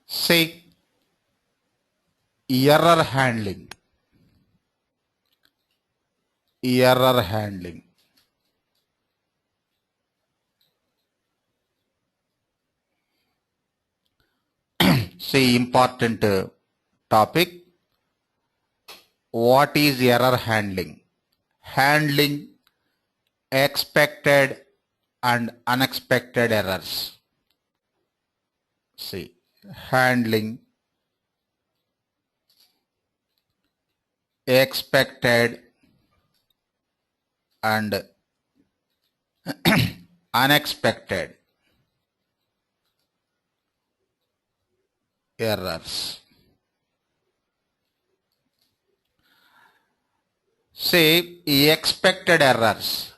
Say error handling. Error handling. Say important topic. What is error handling? Handling expected and unexpected errors. See, handling expected and unexpected errors. Say expected errors.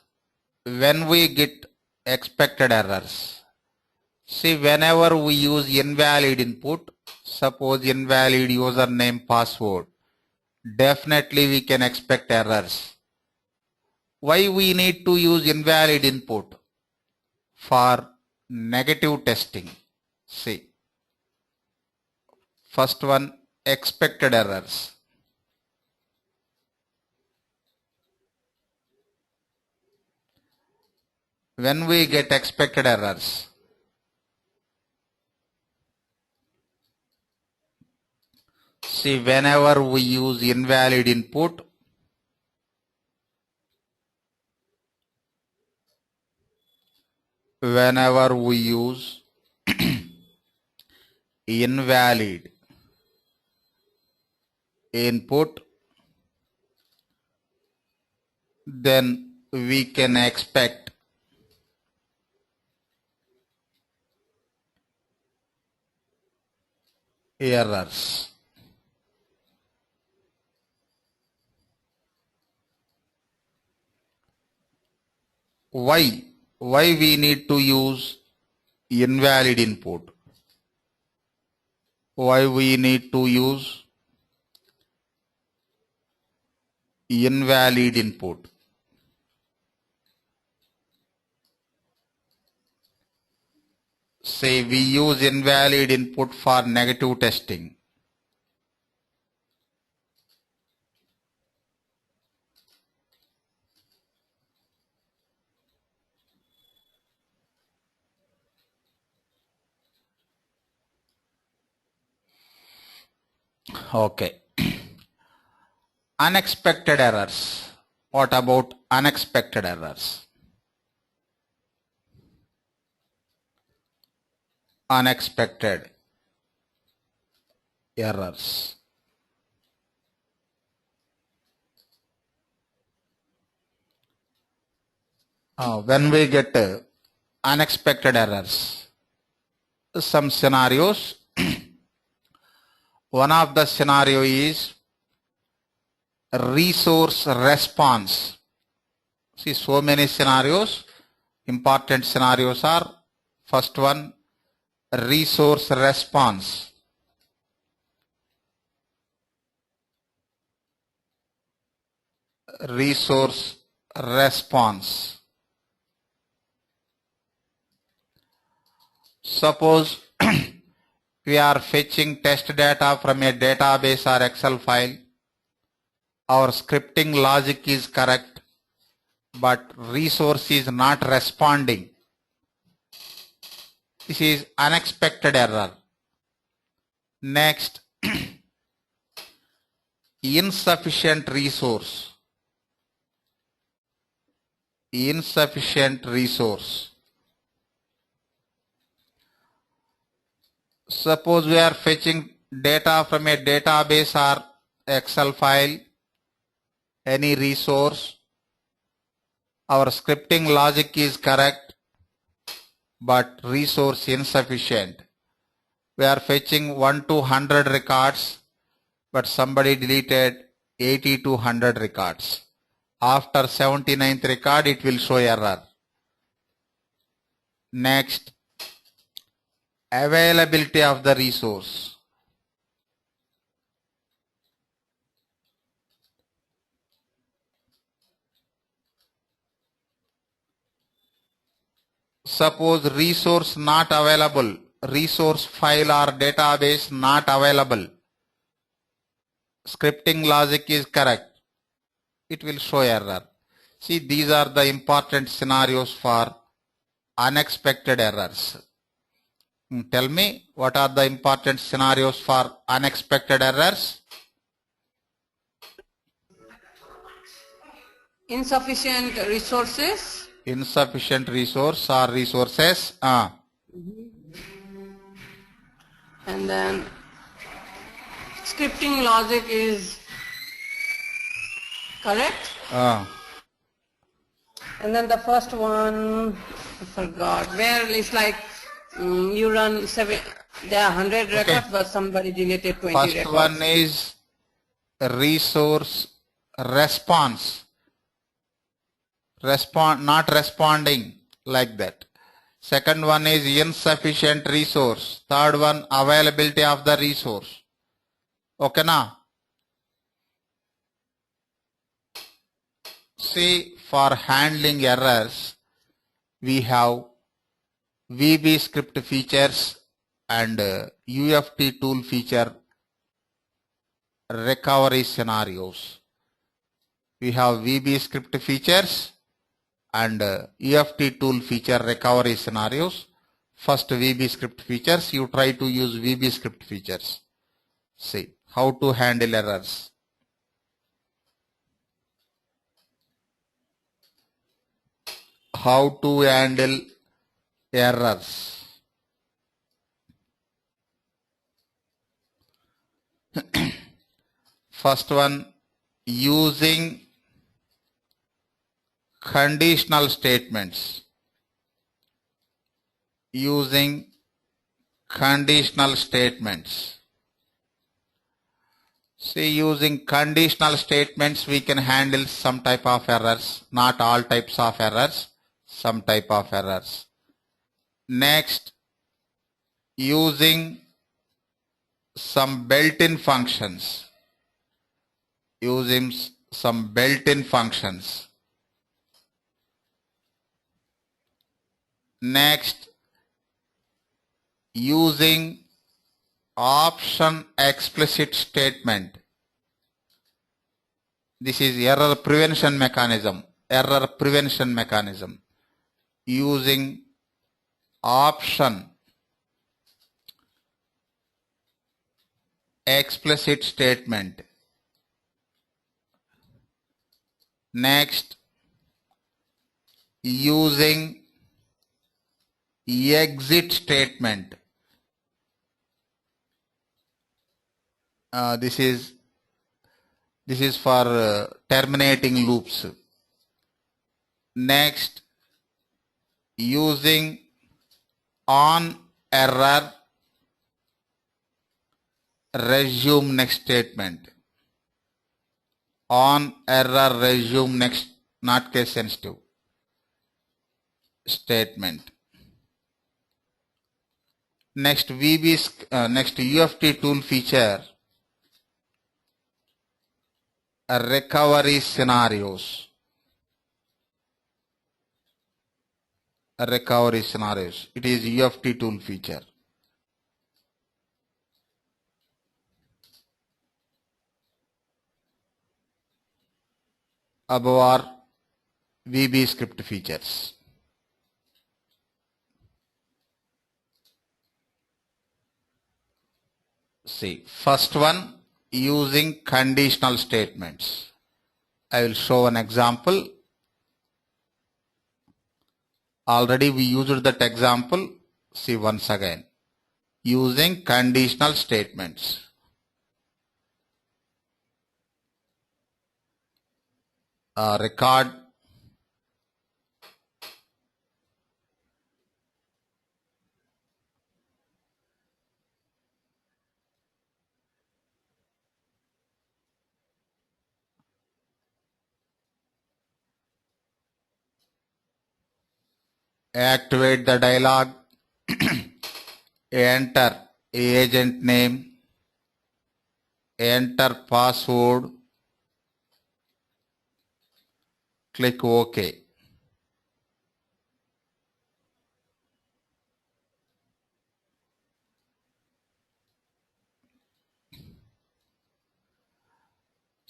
When we get expected errors, see, whenever we use invalid input, suppose invalid username password, definitely we can expect errors. Why we need to use invalid input? For negative testing. See, first one, expected errors. When we get expected errors, see, whenever we use invalid input, whenever we use invalid input, then we can expect errors. Why we need to use invalid input? Why we need to use invalid input? Say we use invalid input for negative testing. Okay. Unexpected errors. What about unexpected errors? Unexpected errors. When we get unexpected errors, some scenarios. One of the scenario is resource response. See, so many scenarios. Important scenarios are, first one, resource response. Resource response. Suppose we are fetching test data from a database or Excel file. Our scripting logic is correct, but resource is not responding. This is unexpected error. Next, insufficient resource. Insufficient resource. Suppose we are fetching data from a database or Excel file, any resource. Our scripting logic is correct, but resource insufficient. We are fetching 1 to 100 records, but somebody deleted 80 to 100 records. After 79th record, it will show error. Next, availability of the resource. Suppose resource not available resource file or database not available. Scripting logic is correct. It will show error. See, these are the important scenarios for unexpected errors. Tell me, what are the important scenarios for unexpected errors? Insufficient resources. Insufficient resource or resources. And then scripting logic is correct. And then the first one, I forgot, where it's like you run there are 100 records, but somebody deleted 20 First records. one is resource response. Not responding, like that. Second one is insufficient resource. Third one, availability of the resource. Okay na? See, for handling errors, we have Vbscript features and UFT tool feature recovery scenarios. We have Vbscript features and UFT tool feature recovery scenarios. First, Vbscript features. You try to use Vbscript features. See how to handle errors. How to handle errors. First one, using conditional statements. Using conditional statements. See, using conditional statements we can handle some type of errors, not all types of errors, some type of errors. Next, using some built-in functions. Using some built-in functions. Next, using option explicit statement. This is error prevention mechanism. Error prevention mechanism. Using option explicit statement. Next, using exit statement. This is for terminating loops. Next, using on error resume next statement. On error resume next, not case sensitive statement. Next, next UFT tool feature, recovery scenarios. Recovery scenarios. It is UFT tool feature. Above are Vbscript features. See, first one, using conditional statements. I will show an example. Already we used that example. See once again. Using conditional statements. Record activate the dialog. Enter agent name, enter password, click OK.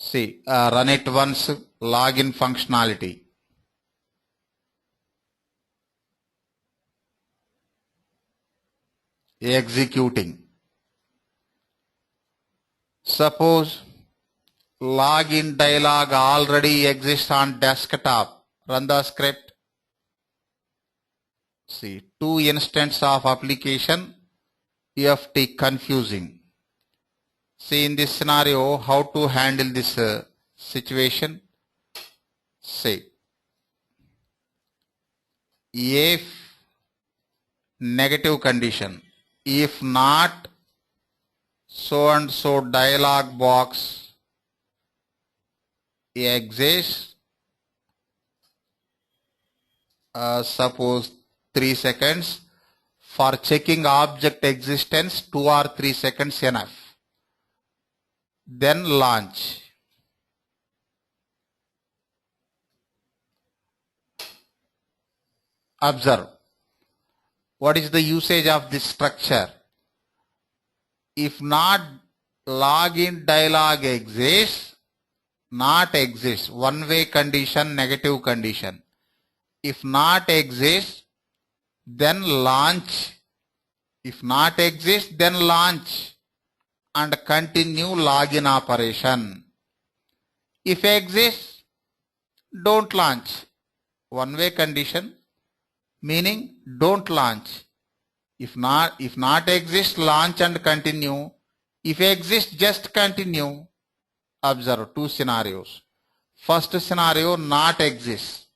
See, run it once, login functionality. Executing. Suppose login dialog already exists on desktop. Run the script. See, two instances of application, UFT confusing. See, in this scenario, how to handle this situation. Say, if negative condition, if not so and so dialog box exists, suppose 3 seconds. For checking object existence, 2 or 3 seconds enough. Then launch. Observe. What is the usage of this structure? If not login dialog exists, not exists, one-way condition, negative condition. If not exists, then launch. If not exists, then launch and continue login operation. If exists, don't launch. One-way condition, meaning don't launch. If not exists, launch and continue. If exists, just continue. Observe two scenarios. First scenario, not exists.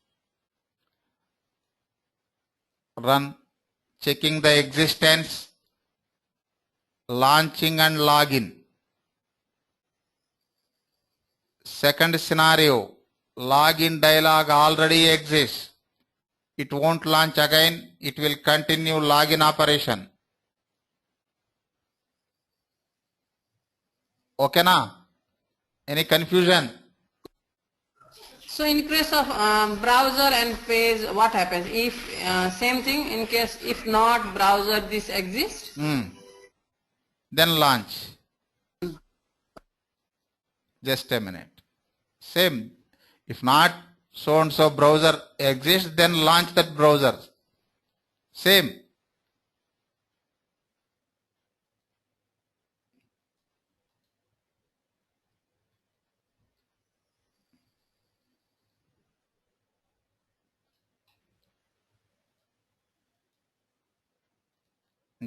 Run, checking the existence, launching and login. Second scenario, login dialog already exists. It won't launch again, it will continue login operation. Okay na? Any confusion? So in case of browser and page, what happens? If same thing, in case if not browser this exists? Then launch. Just a minute. Same. If not so and so browser exists, then launch that browser. Same.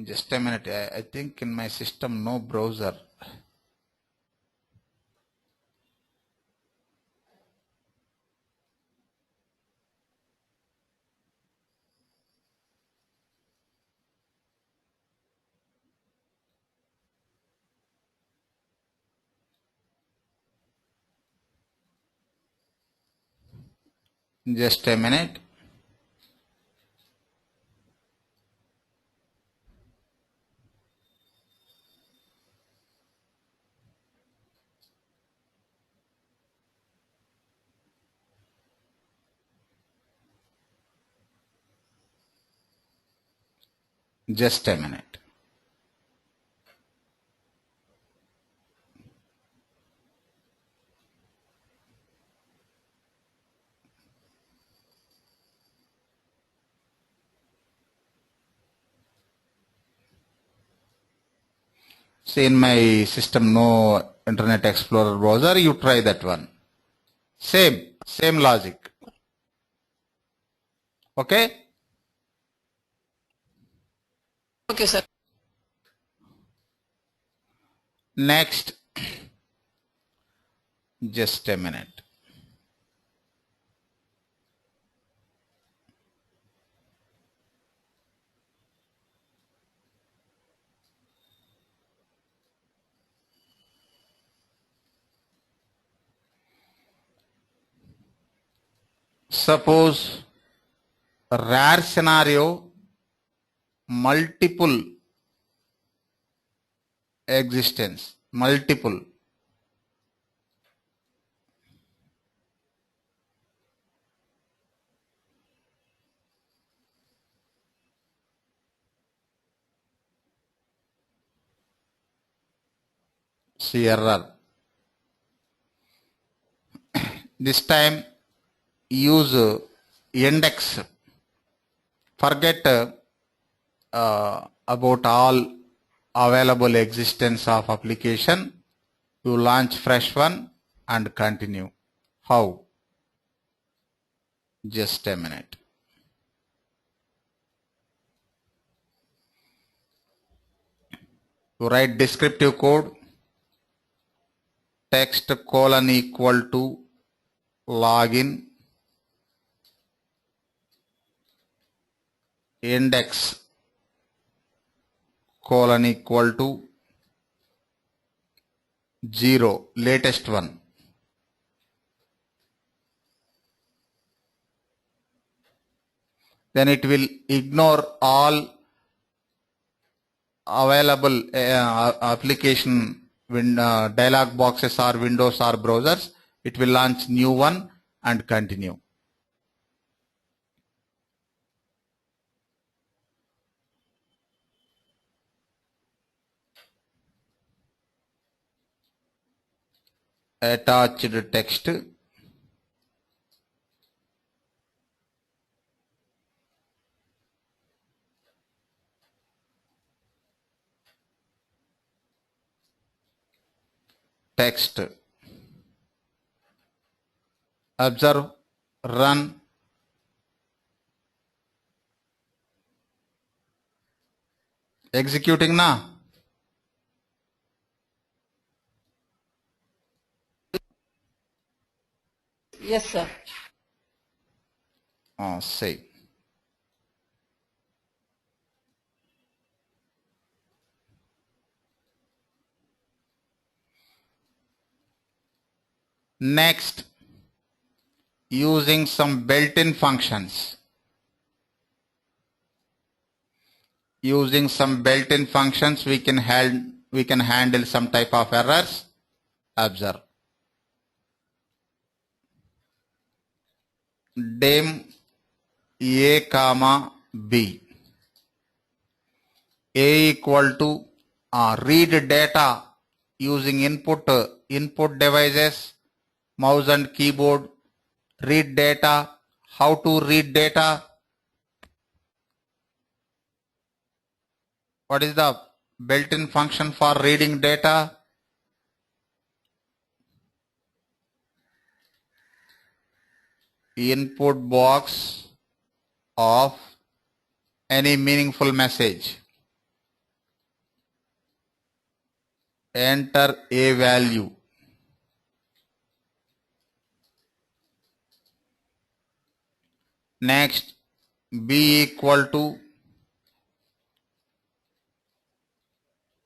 Just a minute. I think in my system no browser. Just a minute. Just a minute. See, in my system no Internet Explorer browser, you try that one. Same logic. Okay? Okay, sir. Next. Just a minute. Suppose a rare scenario, multiple existence, multiple. See error. This time use index. Forget about all available existence of application. You launch fresh one and continue. How? Just a minute. You write descriptive code, text colon equal to login, index colon equal to 0, latest one. Then it will ignore all available application dialog boxes or windows or browsers. It will launch new one and continue. Attached text. Text. Observe, run. Executing now. Yes, sir. Save. Next, using some built-in functions. Using some built-in functions, we can handle some type of errors. Observe. Dim A comma B. A equal to read data using input devices, mouse and keyboard. Read data. How to read data? What is the built-in function for reading data? Input box of any meaningful message. Enter a value. Next, B equal to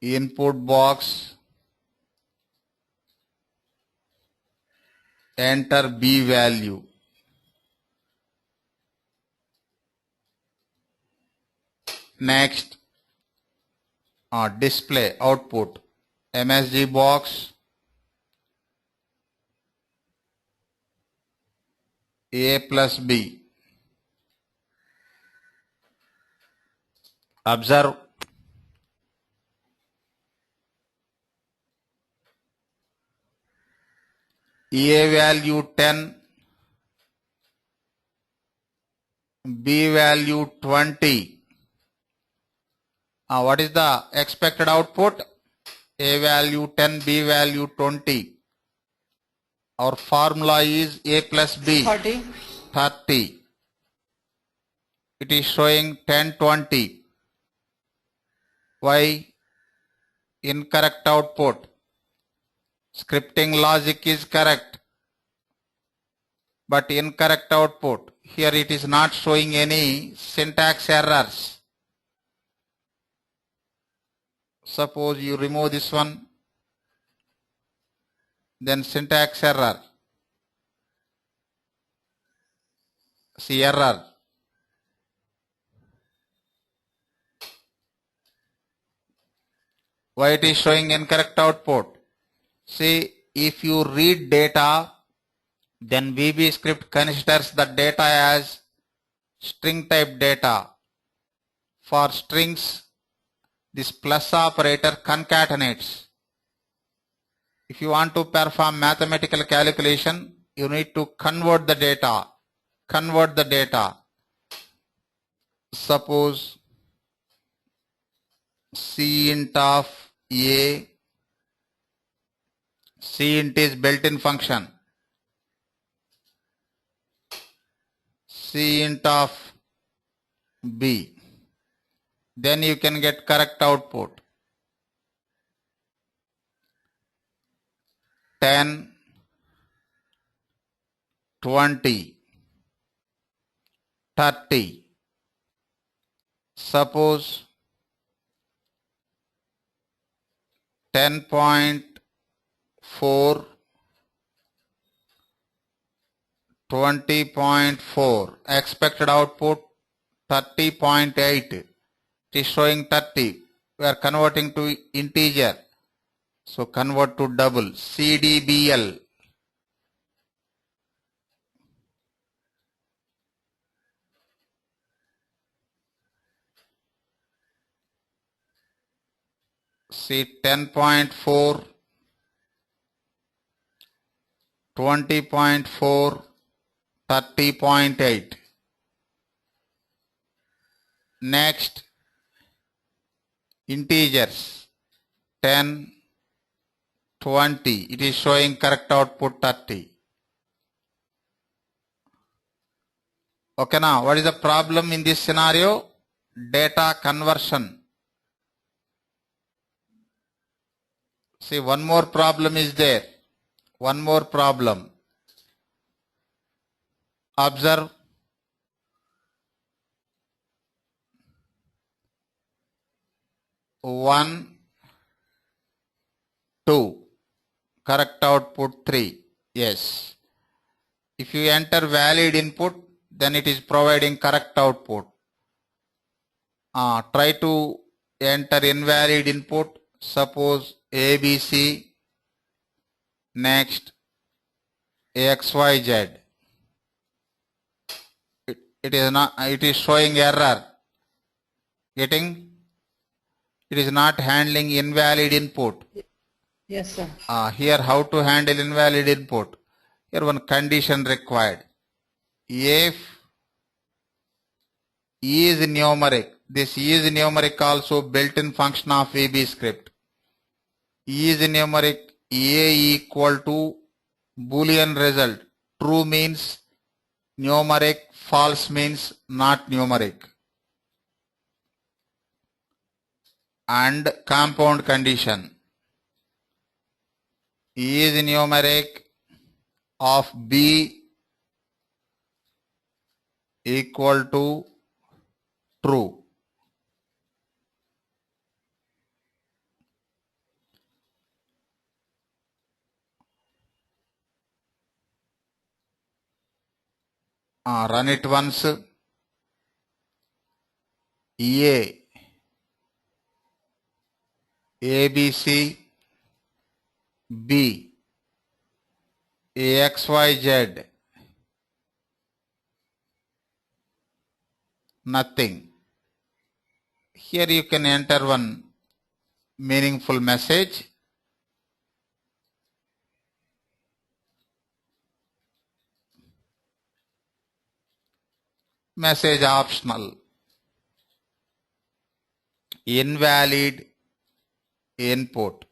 input box, enter B value. Next, display output, MSG box, A plus B. Observe. A value 10, B value 20. What is the expected output? A value 10, B value 20. Our formula is A plus B. 30. 30. It is showing 10, 20. Why? Incorrect output. Scripting logic is correct, but incorrect output. Here it is not showing any syntax errors. Suppose you remove this one, then syntax error. See error. Why it is showing incorrect output? See, if you read data, then Vbscript considers the data as string type data. For strings, this plus operator concatenates. If you want to perform mathematical calculation, you need to convert the data. Convert the data. Suppose cint of A, cint is built-in function. Cint of B. Then you can get correct output. 10, 20, 30. Suppose 10.4, 20.4. Expected output 30.8. It is showing 30. We are converting to integer. So convert to double. CDBL. See 10.4, 20.4, 30.8. Next, integers 10, 20. It is showing correct output 30. Okay, now what is the problem in this scenario? Data conversion. See, one more problem is there. One more problem. Observe. One, two. Correct output 3. Yes. If you enter valid input, then it is providing correct output. Try to enter invalid input. Suppose ABC. Next XYZ. It is not. It is showing error. Getting? It is not handling invalid input. Yes, sir. Here how to handle invalid input. Here one condition required. If E is numeric, this E is numeric also built-in function of Vbscript. E is numeric, A equal to Boolean result. True means numeric, false means not numeric. And compound condition. E is numeric of B equal to true. Run it once. ABC, B, XYZ, nothing. Here you can enter one meaningful message. Message optional. Invalid input.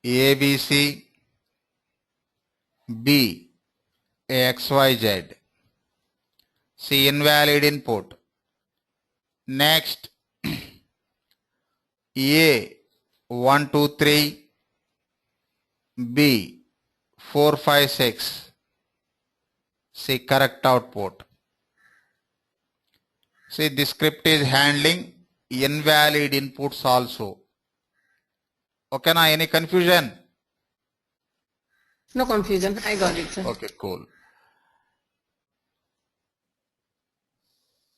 ABC, B, XYZ. See, invalid input. Next, A 1 2 3, B 4 5 6. See, correct output. See, this script is handling invalid inputs also. Okay, now any confusion? No confusion. I got it, sir. Okay, cool.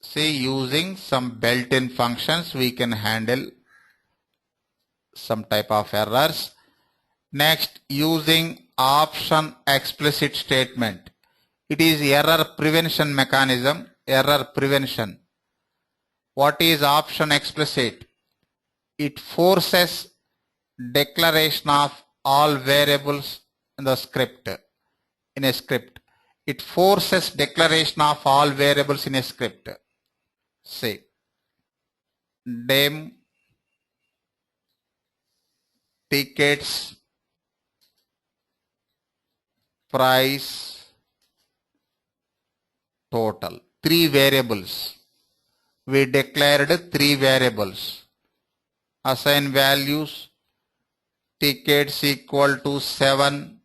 See, using some built-in functions, we can handle some type of errors. Next, using option explicit statement. It is error prevention mechanism, error prevention. What is option explicit? It forces declaration of all variables in the script. In a script, it forces declaration of all variables in a script. Say dem tickets price total. Three variables. We declared three variables. Assign values. Tickets equal to 7.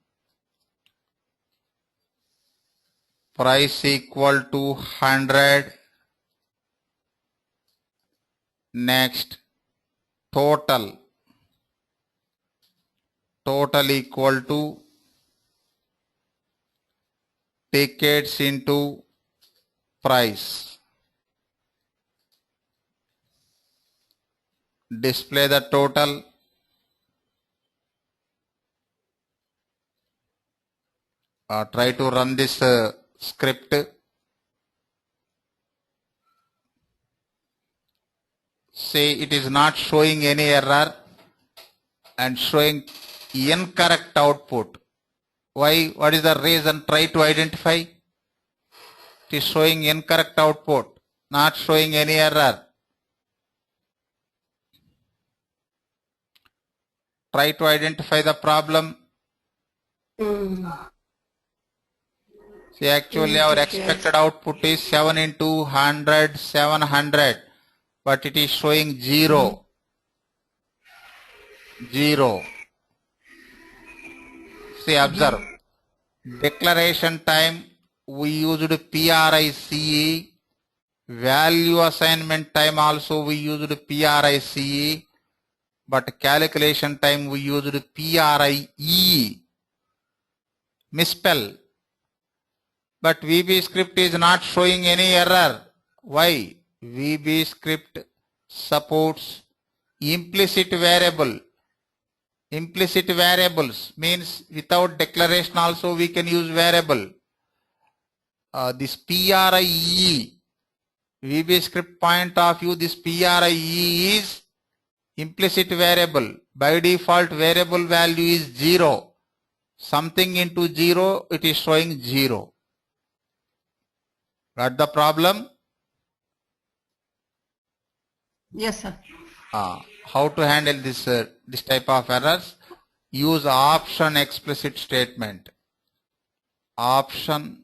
Price equal to 100. Next, total. Total equal to tickets into price. Display the total. Try to run this script. Say it is not showing any error and showing incorrect output. Why? What is the reason? Try to identify. It is showing incorrect output, not showing any error. Try to identify the problem. See, actually our expected output is 7 into 100, 700, but it is showing 0. 0. See, observe. Declaration time we used PRICE. Value assignment time also we used PRICE. But calculation time we used PRIE. Misspell. But Vbscript is not showing any error. Why? Vbscript supports implicit variable. Implicit variables means without declaration also we can use variable. This PRIE, Vbscript point of view, this PRIE is implicit variable. By default variable value is 0. Something into 0, it is showing 0. Got the problem? Yes, sir. How to handle this type of errors? Use option explicit statement. Option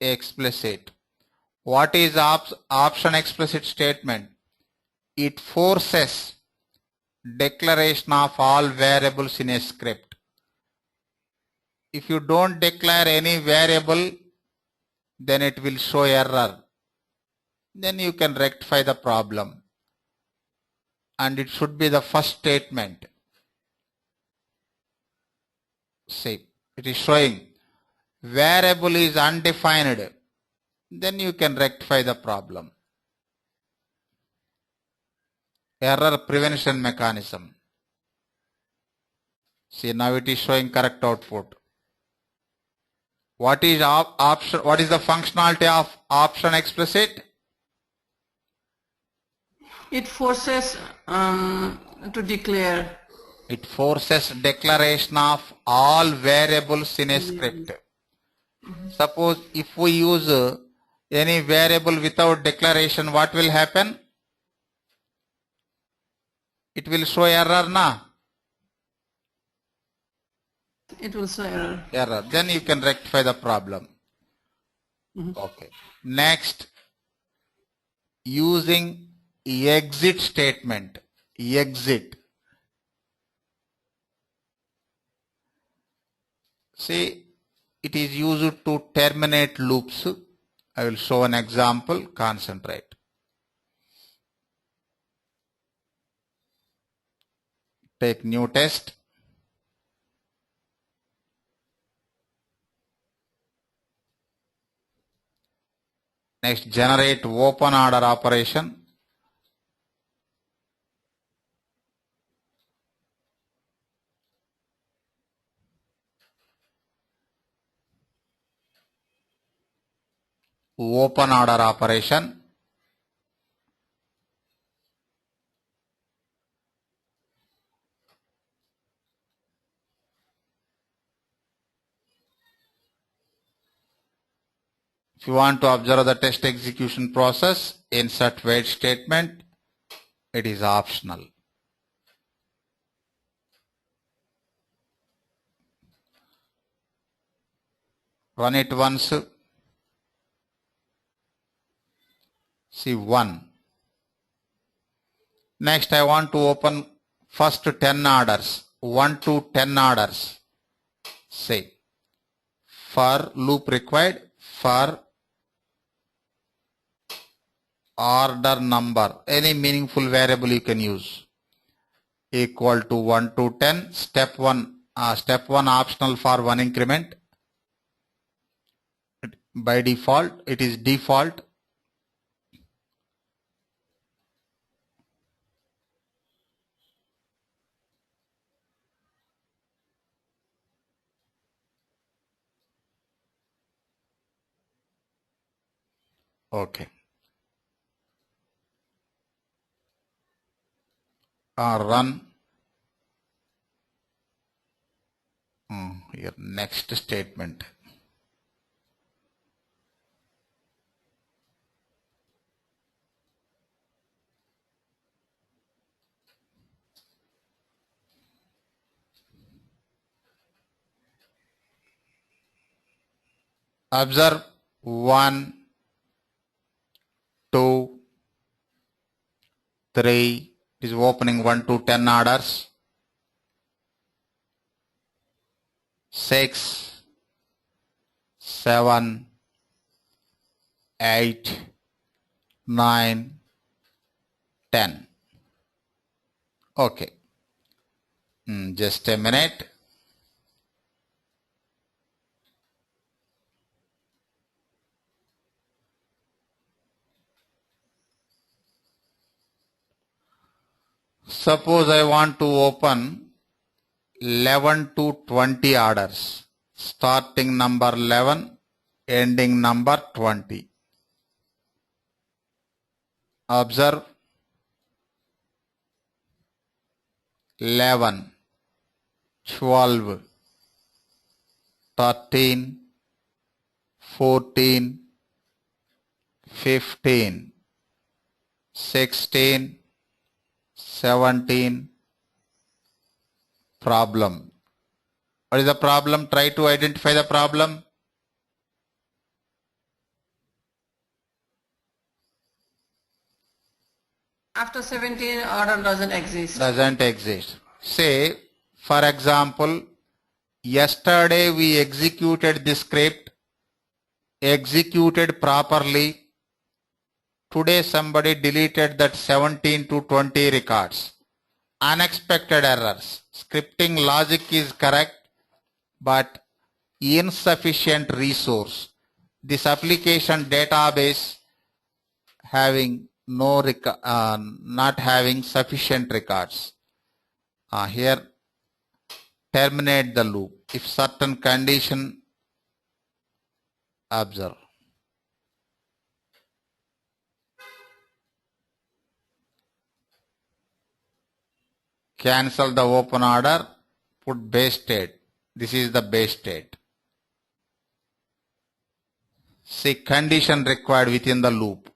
explicit. What is option explicit statement? It forces declaration of all variables in a script. If you don't declare any variable, then it will show error. Then you can rectify the problem. And it should be the first statement. See, it is showing variable is undefined. Then you can rectify the problem. Error prevention mechanism. See, now it is showing correct output. What is option? What is the functionality of option explicit? It forces to declare. It forces declaration of all variables in a script. Suppose if we use any variable without declaration, what will happen? It will show error, na? It will show error. Error. Then you can rectify the problem. Okay. Next, using exit statement. Exit. See, it is used to terminate loops. I will show an example. Concentrate. Take new test. Next, generate open order operation. Open order operation. If you want to observe the test execution process, insert wait statement. It is optional. Run it once. See 1. Next, I want to open first 10 orders, 1 to 10 orders. Say, for loop required, for order number, any meaningful variable you can use, equal to 1 to 10. Step 1 optional for 1 increment. By default, it is default. Okay. Run. Here, next statement. Observe 1, 2, 3. It is opening 1 to 10 orders. 6, 7, 8, 9, 10. Okay. Just a minute. Suppose I want to open 11 to 20 orders. Starting number 11, ending number 20. Observe 11, 12, 13, 14, 15, 16, 17. Problem. What is the problem? Try to identify the problem. After 17, order doesn't exist. Doesn't exist. Say, for example, yesterday we executed the script, executed properly. Today somebody deleted that 17 to 20 records. Unexpected errors. Scripting logic is correct, but insufficient resource. This application database having not having sufficient records. Here, terminate the loop. If certain condition, observe. Cancel the open order, put base state. This is the base state. See, condition required within the loop.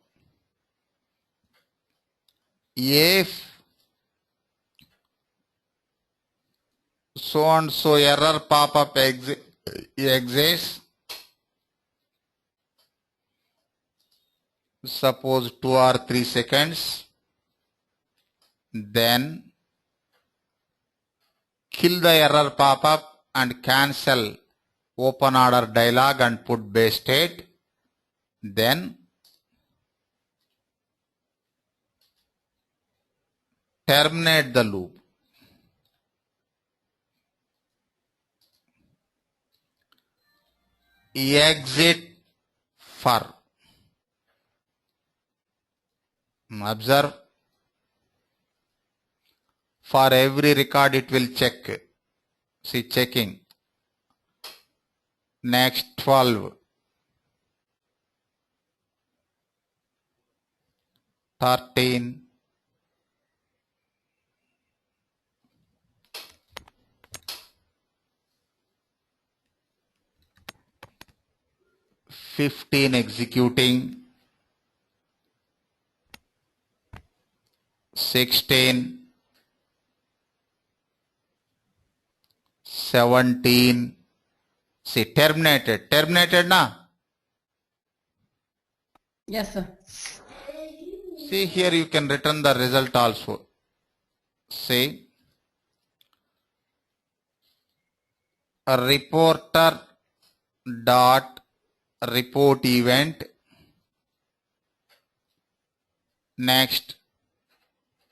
If so and so error pop-up exists, suppose 2 or 3 seconds, then kill the error pop-up and cancel open order dialog and put base state. Then terminate the loop. Exit for. Observe. For every record it will check. See, checking. Next 12, 13, 15 executing, 16, 17. See, terminated na. Yes, sir. See, here you can return the result also. Say a reporter dot report event. Next,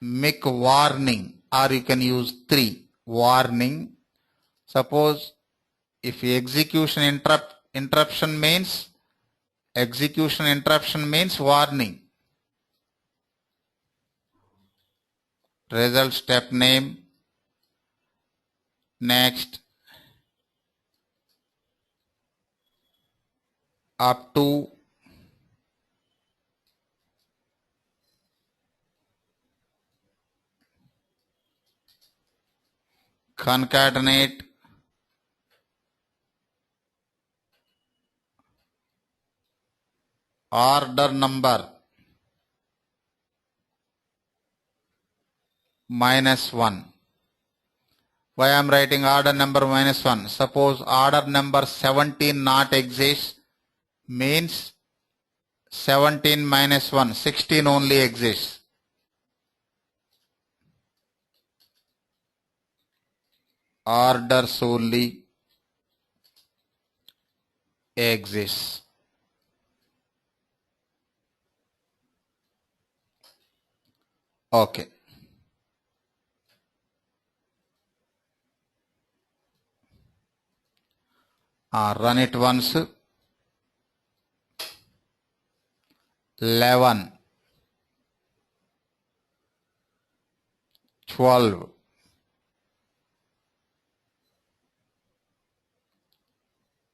make warning, or you can use 3 warning. Suppose if interruption means warning. Result step name. Next, up to concatenate order number -1. Why I am writing order number -1? Suppose order number 17 not exists, means 17 minus 1, 16 only exists. Order solely exists. Okay. Run it once. 11, 12,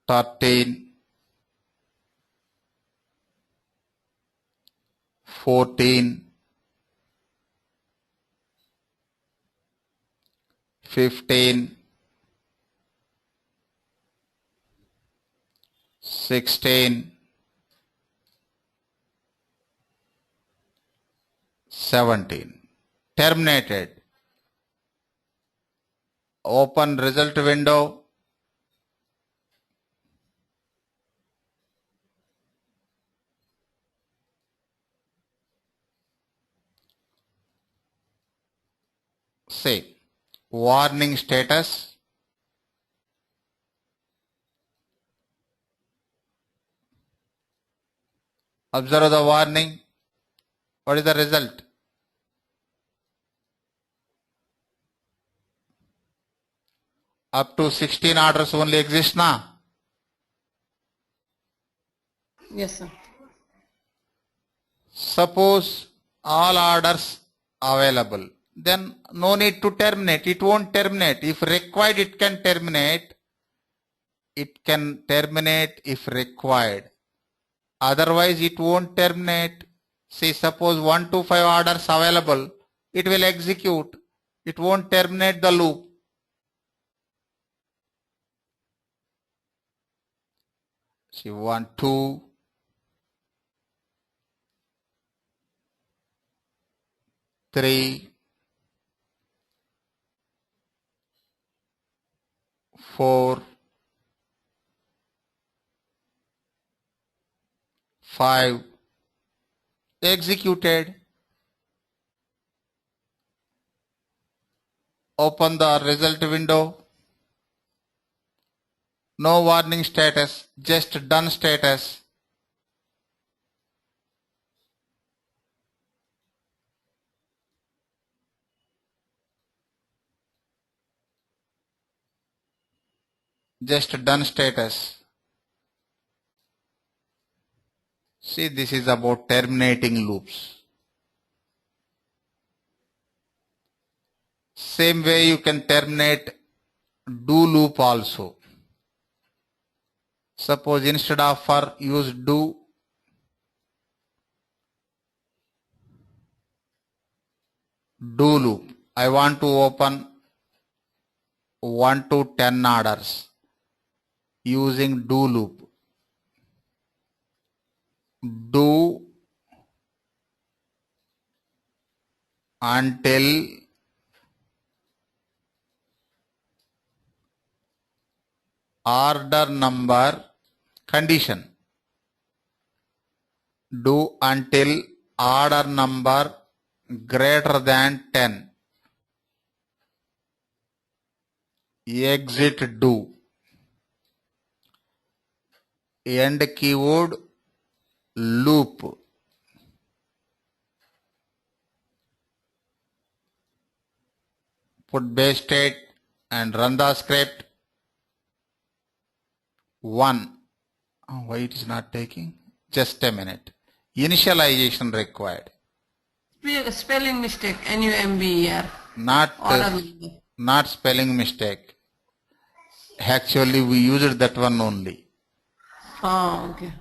13, 14, 15, 16, 17. Terminated. Open result window. Say warning status. Observe the warning. What is the result? Up to 16 orders only exist now. Yes, sir. Suppose all orders available, then no need to terminate. It won't terminate. If required, it can terminate. It can terminate if required. Otherwise, it won't terminate. See, suppose 1 to 5 orders available, it will execute. It won't terminate the loop. See, 1, 2, 3, 4, 5, executed. Open the result window. No warning status, just done status. Just done status. See, this is about terminating loops. Same way you can terminate do loop also. Suppose instead of for, use do. Do loop. I want to open 1 to 10 orders using do loop. do until order number condition. Do until order number greater than 10. Exit do. End keyword loop. Put base state and run the script. 1. Oh, why it is not taking? Just a minute. Initialization required. Spelling mistake, NUMBER. Not spelling mistake. Actually, we used that one only. Oh, okay.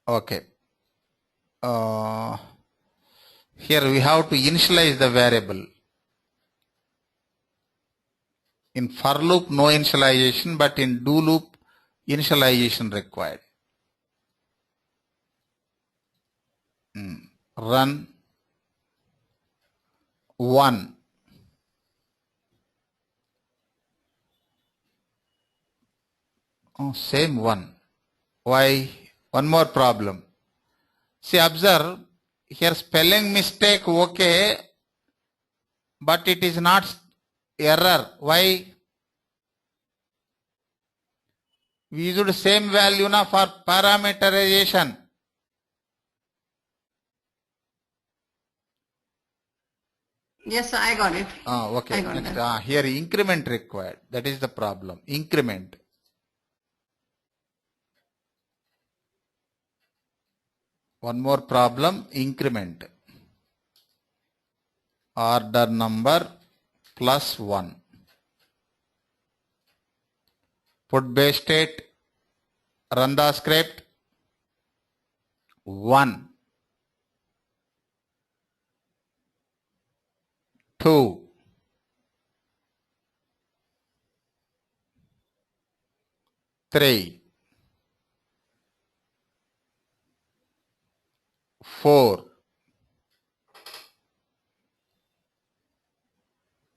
Okay. Here we have to initialize the variable. In for loop, no initialization, but in do loop, initialization required. Run 1. Oh, same 1. Why? One more problem. See, observe, here spelling mistake okay, but it is not error. Why? We used same value na for parameterization. Yes, I got it. Okay. Next, here increment required. That is the problem. Increment. One more problem. Increment. Order number plus 1. Put base state. Run the script. 1. 2. 3. 4.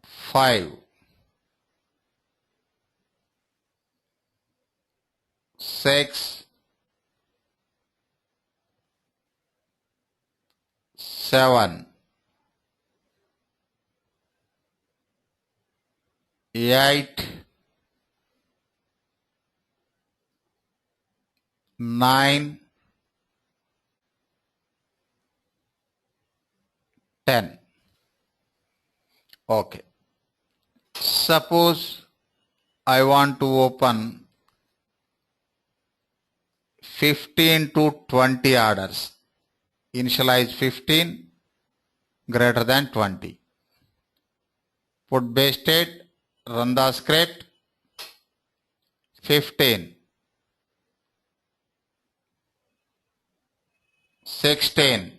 5. 6. 7. 8. 9. 10. Okay. Suppose I want to open 15 to 20 orders. Initialize 15 greater than 20. Put base state, run the script. 15, 16,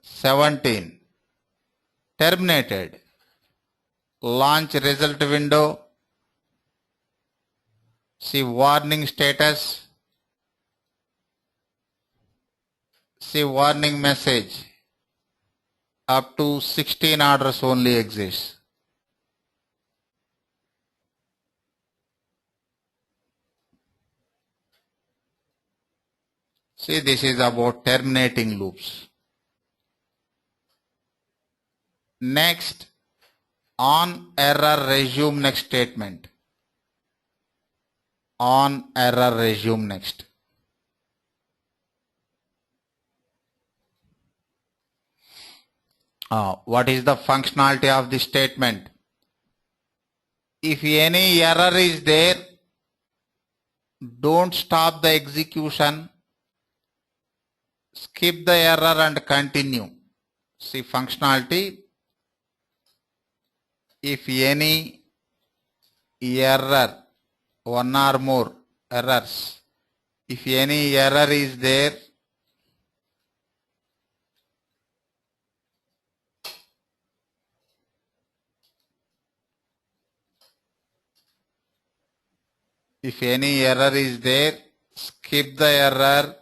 17. Terminated. Launch result window. See warning status. See warning message. Up to 16 orders only exist. See, this is about terminating loops. Next, on error resume next statement. On error resume next. What is the functionality of this statement? If any error is there, don't stop the execution. Skip the error and continue. See functionality. If any error, one or more errors, if any error is there, If any error is there, skip the error.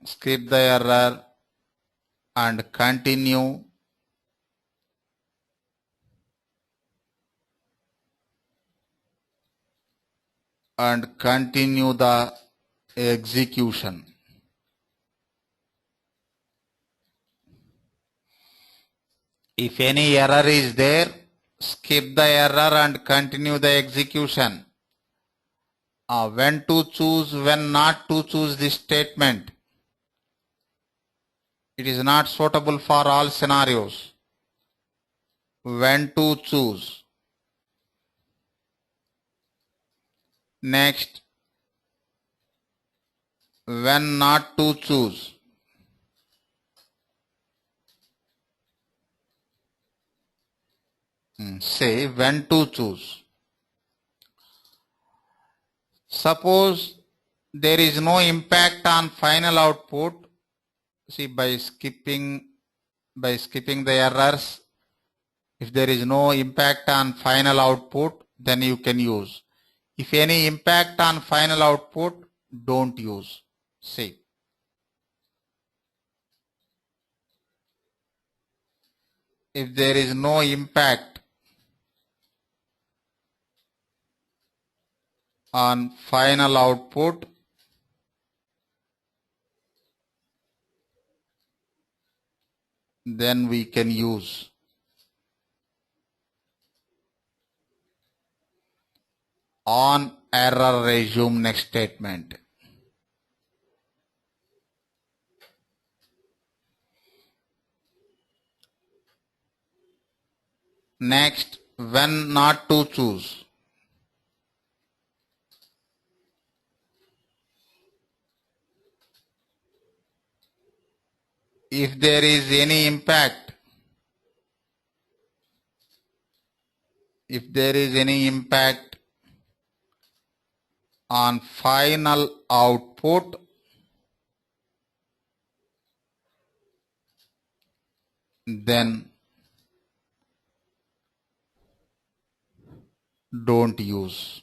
Skip the error and continue. And continue the execution. If any error is there, skip the error and continue the execution. When to choose, when not to choose this statement. It is not suitable for all scenarios. When to choose. Next, when not to choose. Say when to choose. Suppose there is no impact on final output. See, by skipping the errors, if there is no impact on final output, then you can use. If any impact on final output, don't use. See. If there is no impact on final output, then we can use. On error, resume next statement. Next, when not to choose. If there is any impact, on final output, then don't use.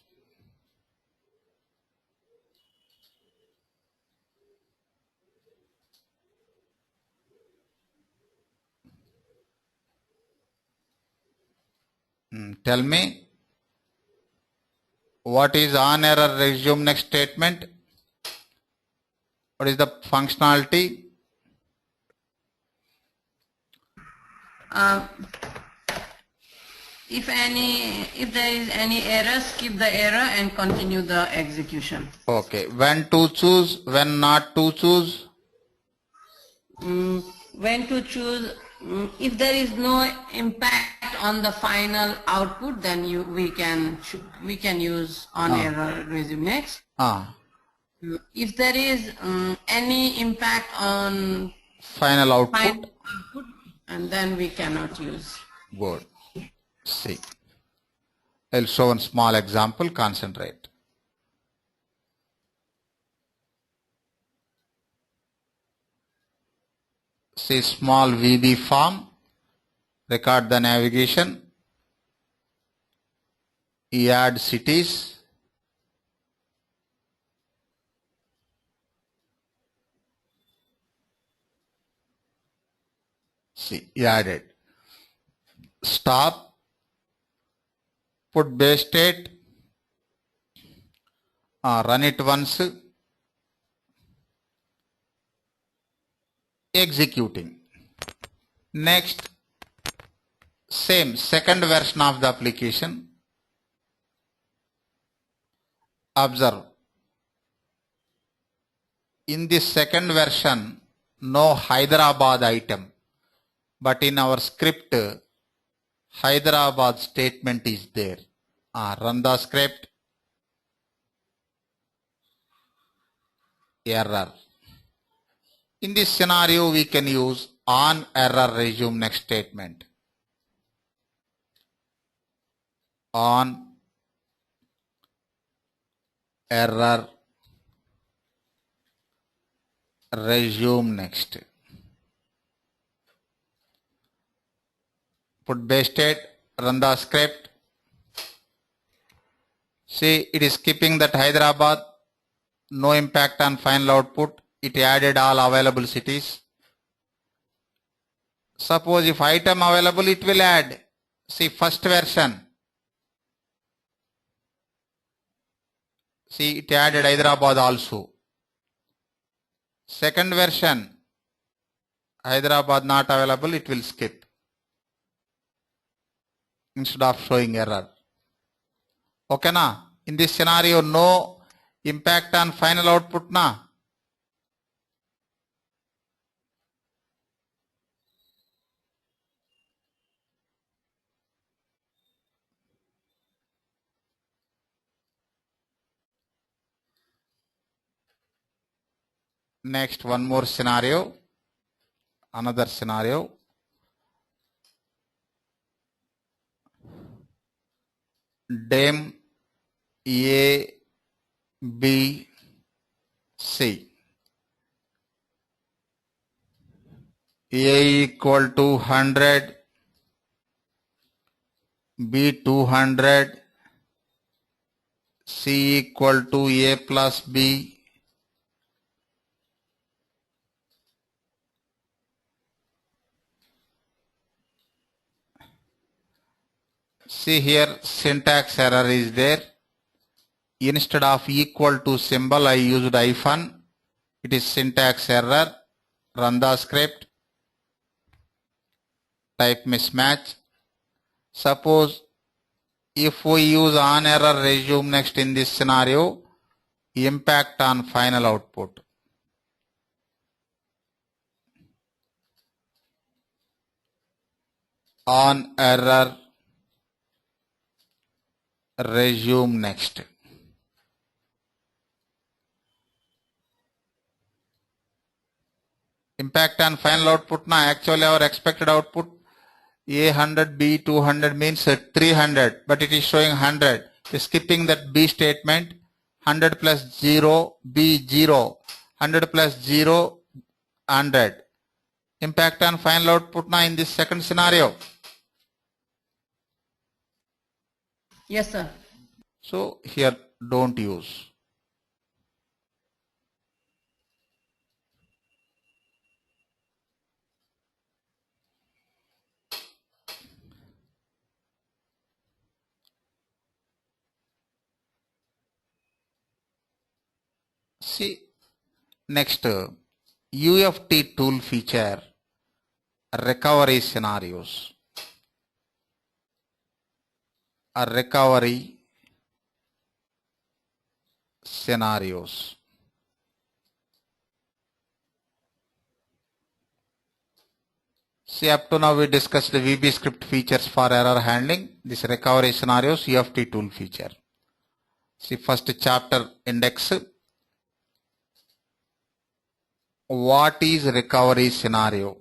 Tell me, what is on error, resume next statement? What is the functionality? If there is any error, skip the error and continue the execution. Okay. When to choose, when not to choose? When to choose, if there is no impact on the final output, then we can use on error, resume next. If there is any impact on Final output, and then we cannot use. Good. See, I'll show one small example. Concentrate. See, small VB form. Record the navigation. Add cities. See, added. Stop. Put base state. Run it once. Executing. Next, same second version of the application. Observe. In this second version, no Hyderabad item, but in our script, Hyderabad statement is there. Run the script. Error. In this scenario, we can use on error, resume next statement. On error, resume next. Put base state, run the script. See, it is skipping that Hyderabad, no impact on final output. It added all available cities. Suppose if item available, it will add. See, first version. See, it added Hyderabad also. Second version, Hyderabad not available, it will skip instead of showing error. Okay na? In this scenario, no impact on final output na? Next, one more scenario. Another scenario. Dem A, B, C. A equal to 100, B 200, C equal to A plus B, see here syntax error is there. Instead of equal to symbol I used hyphen. It is syntax error. Run the script. Type mismatch. Suppose if we use on error resume next in this scenario, impact on final output. On error resume next. Impact on final output na actually our expected output A 100, B 200 means 300, but it is showing 100. Skipping that B statement, 100 plus 0, B 0, 100 plus 0, 100. Impact on final output na in this second scenario. Yes, sir. So here don't use. See, next UFT tool feature, recovery scenarios. A recovery scenarios. See, up to now we discussed the Vbscript features for error handling. This recovery scenarios UFT tool feature. See, first chapter index. What is recovery scenario?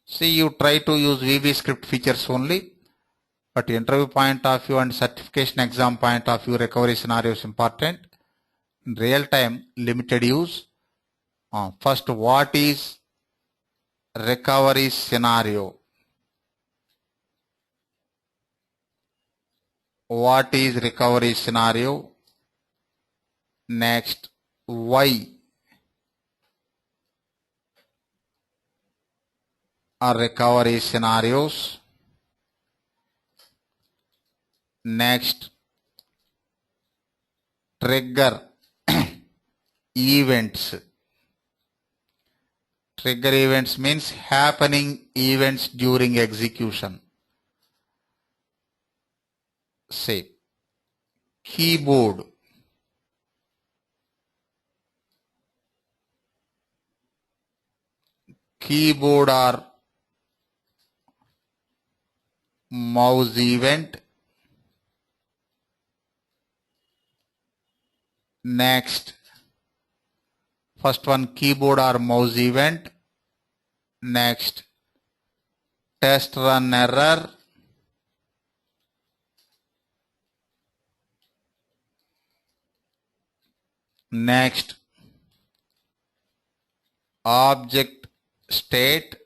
See, you try to use Vbscript features only, but interview point of view and certification exam point of view, recovery scenario is important. In real time, limited use. First, what is recovery scenario? What is recovery scenario? Next, why are recovery scenarios? Next, trigger events. Trigger events means happening events during execution. Say, keyboard. Keyboard or mouse event. Next, first one keyboard or mouse event. Next, test run error. Next, object state,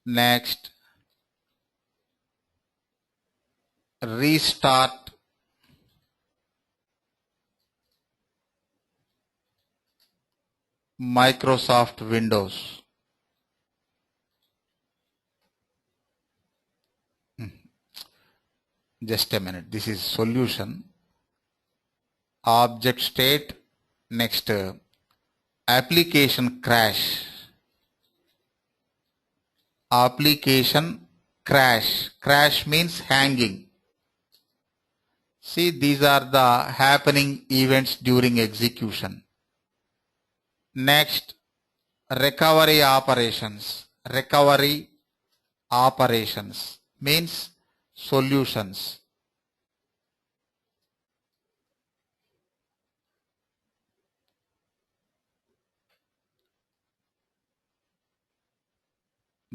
next restart Microsoft Windows. Just a minute, this is solution. Object state, next application crash. Application crash. Crash means hanging. See, these are the happening events during execution. Next, recovery operations. Recovery operations means solutions.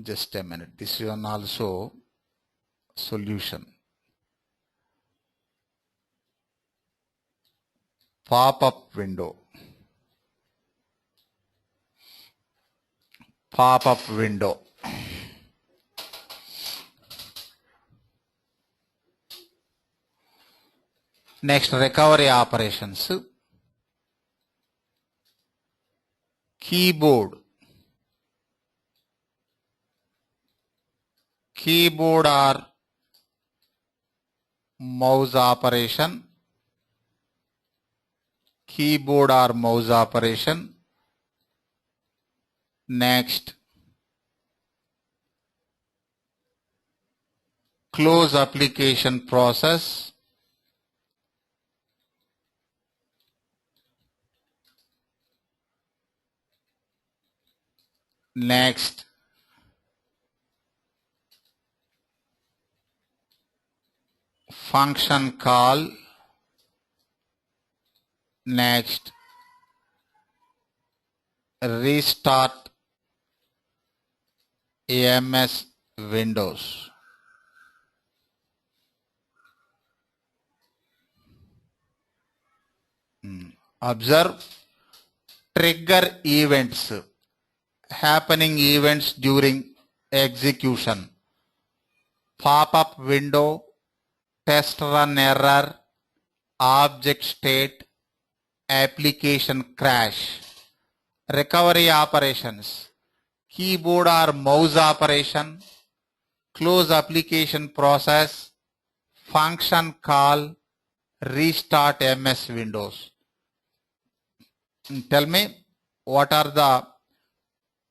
Just a minute, this one also solution. Pop-up window. Pop-up window. Next, recovery operations. Keyboard. Keyboard or mouse operation. Keyboard or mouse operation. Next, close application process. Next, function call. Next, restart MS Windows. Observe trigger events, happening events during execution. Pop-up window, test run error, object state, application crash. Recovery operations, keyboard or mouse operation, close application process, function call, restart MS Windows. Tell me, what are the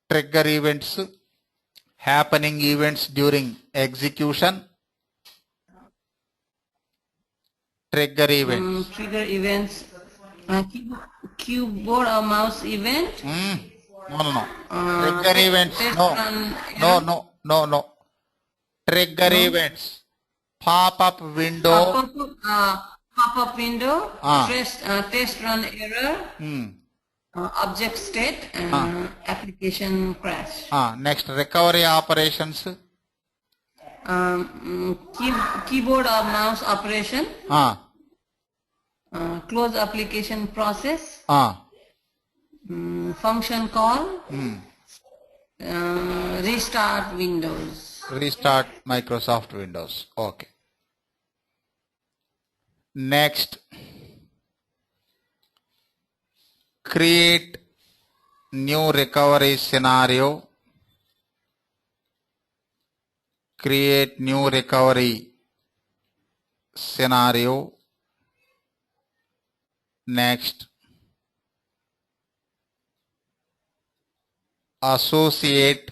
trigger events, happening events during execution? Trigger events. Trigger events, keyboard or mouse event. No. Trigger events. No. Trigger events. Pop-up window. Pop-up window. Test run error. Object state and application crash. Next, recovery operations. Keyboard or mouse operation. Close application process. Function call. Restart Windows. Restart Microsoft Windows. Okay. Next, create new recovery scenario. Create new recovery scenario. Next, associate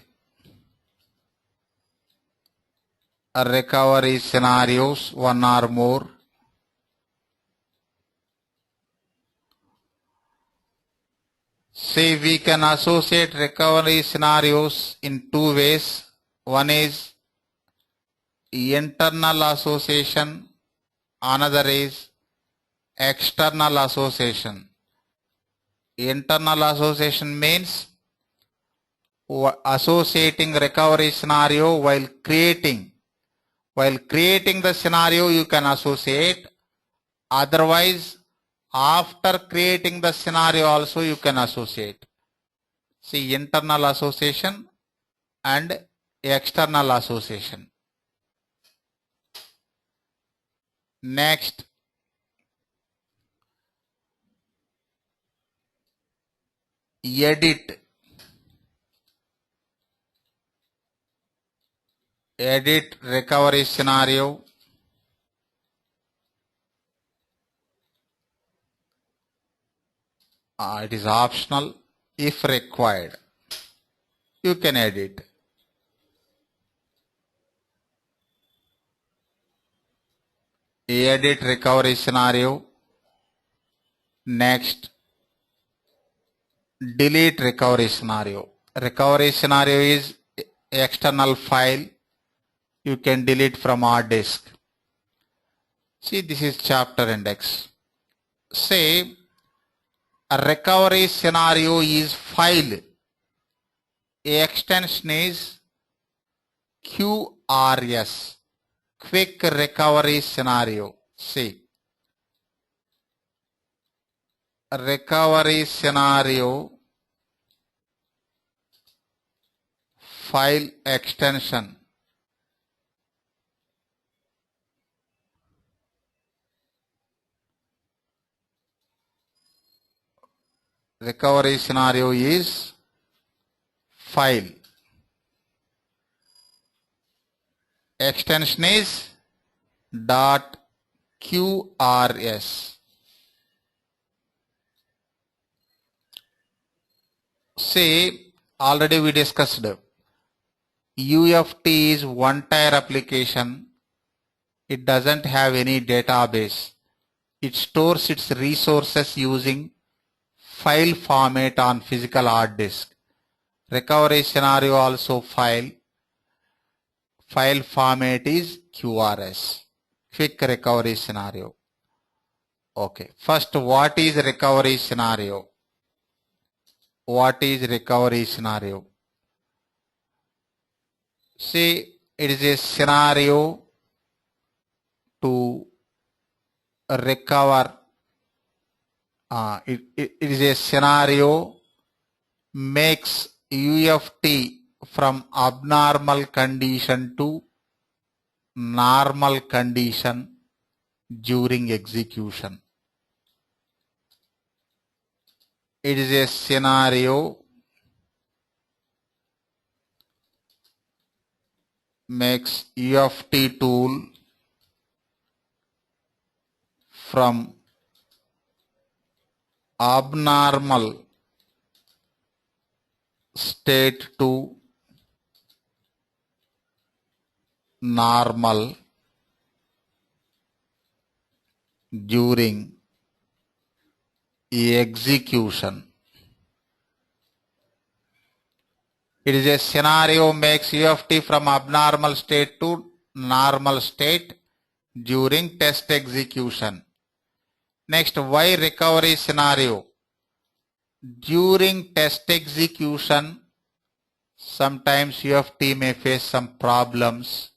recovery scenarios, one or more. See, we can associate recovery scenarios in two ways. One is internal association, another is external association. Internal association means associating recovery scenario while creating the scenario you can associate. Otherwise, after creating the scenario also you can associate. See, internal association and external association. Next, edit. Edit recovery scenario. It is optional. If required, you can edit. Edit recovery scenario. Next, delete recovery scenario. Recovery scenario is external file. You can delete from hard disk. See, this is chapter index. Say a recovery scenario is file. Extension is QRS, quick recovery scenario. See, recovery scenario file extension. Recovery scenario is file. Extension is .qrs. See, already we discussed UFT is one-tier application. It doesn't have any database. It stores its resources using file format on physical hard disk. Recovery scenario also file. File format is QRS, quick recovery scenario. Okay, first, what is recovery scenario? What is recovery scenario? See, it is a scenario to recover. It is a scenario makes UFT from abnormal condition to normal condition during execution. It is a scenario makes UFT tool from abnormal state to normal during execution. It is a scenario makes UFT from abnormal state to normal state during test execution. Next, why recovery scenario? During test execution, sometimes UFT may face some problems.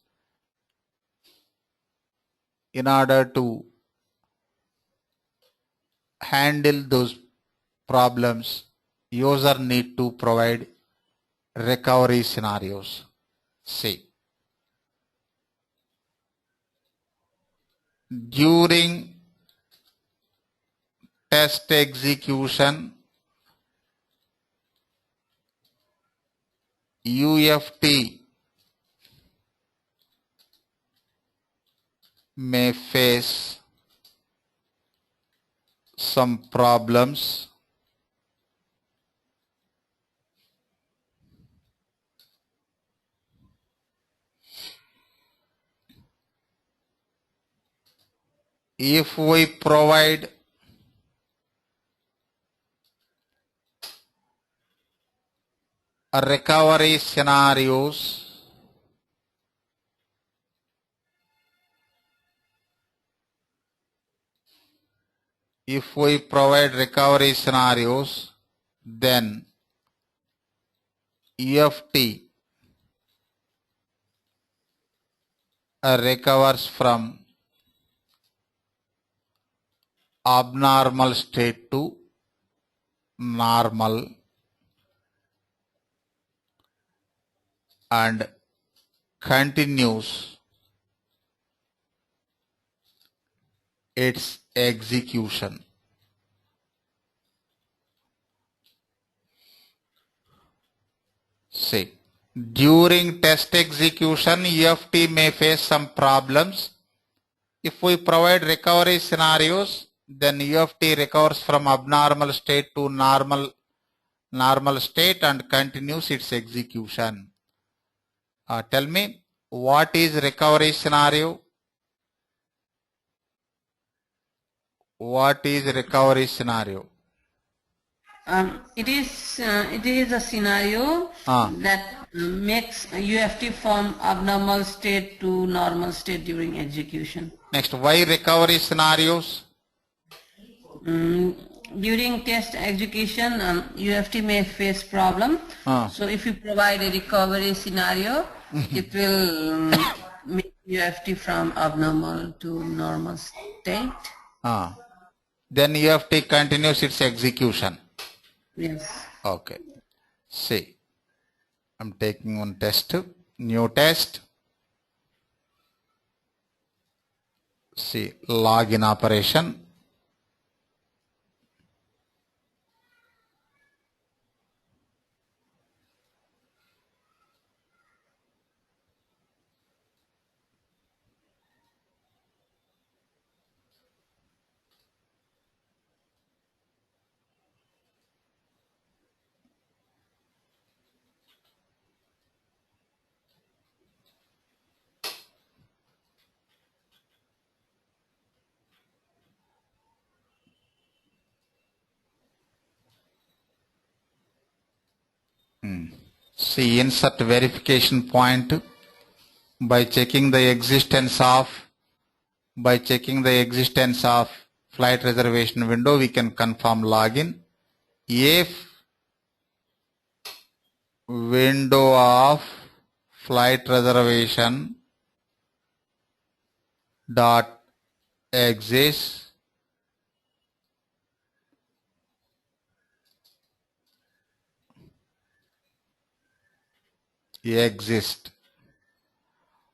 In order to handle those problems, user need to provide recovery scenarios. See, during test execution, UFT may face some problems. If we provide recovery scenarios, then UFT recovers from abnormal state to normal and continues its execution. See, during test execution, UFT may face some problems. If we provide recovery scenarios, then UFT recovers from abnormal state to normal state and continues its execution. Tell me, what is recovery scenario? What is recovery scenario? It is a scenario that makes UFT from abnormal state to normal state during execution. Next, why recovery scenarios? During test execution, UFT may face problem. So if you provide a recovery scenario, it will make UFT from abnormal to normal state. Then UFT continues its execution. Yes. Okay. See, I'm taking one test, new test. See, login operation. See, insert verification point by checking the existence of flight reservation window, we can confirm login. If window of flight reservation dot exists,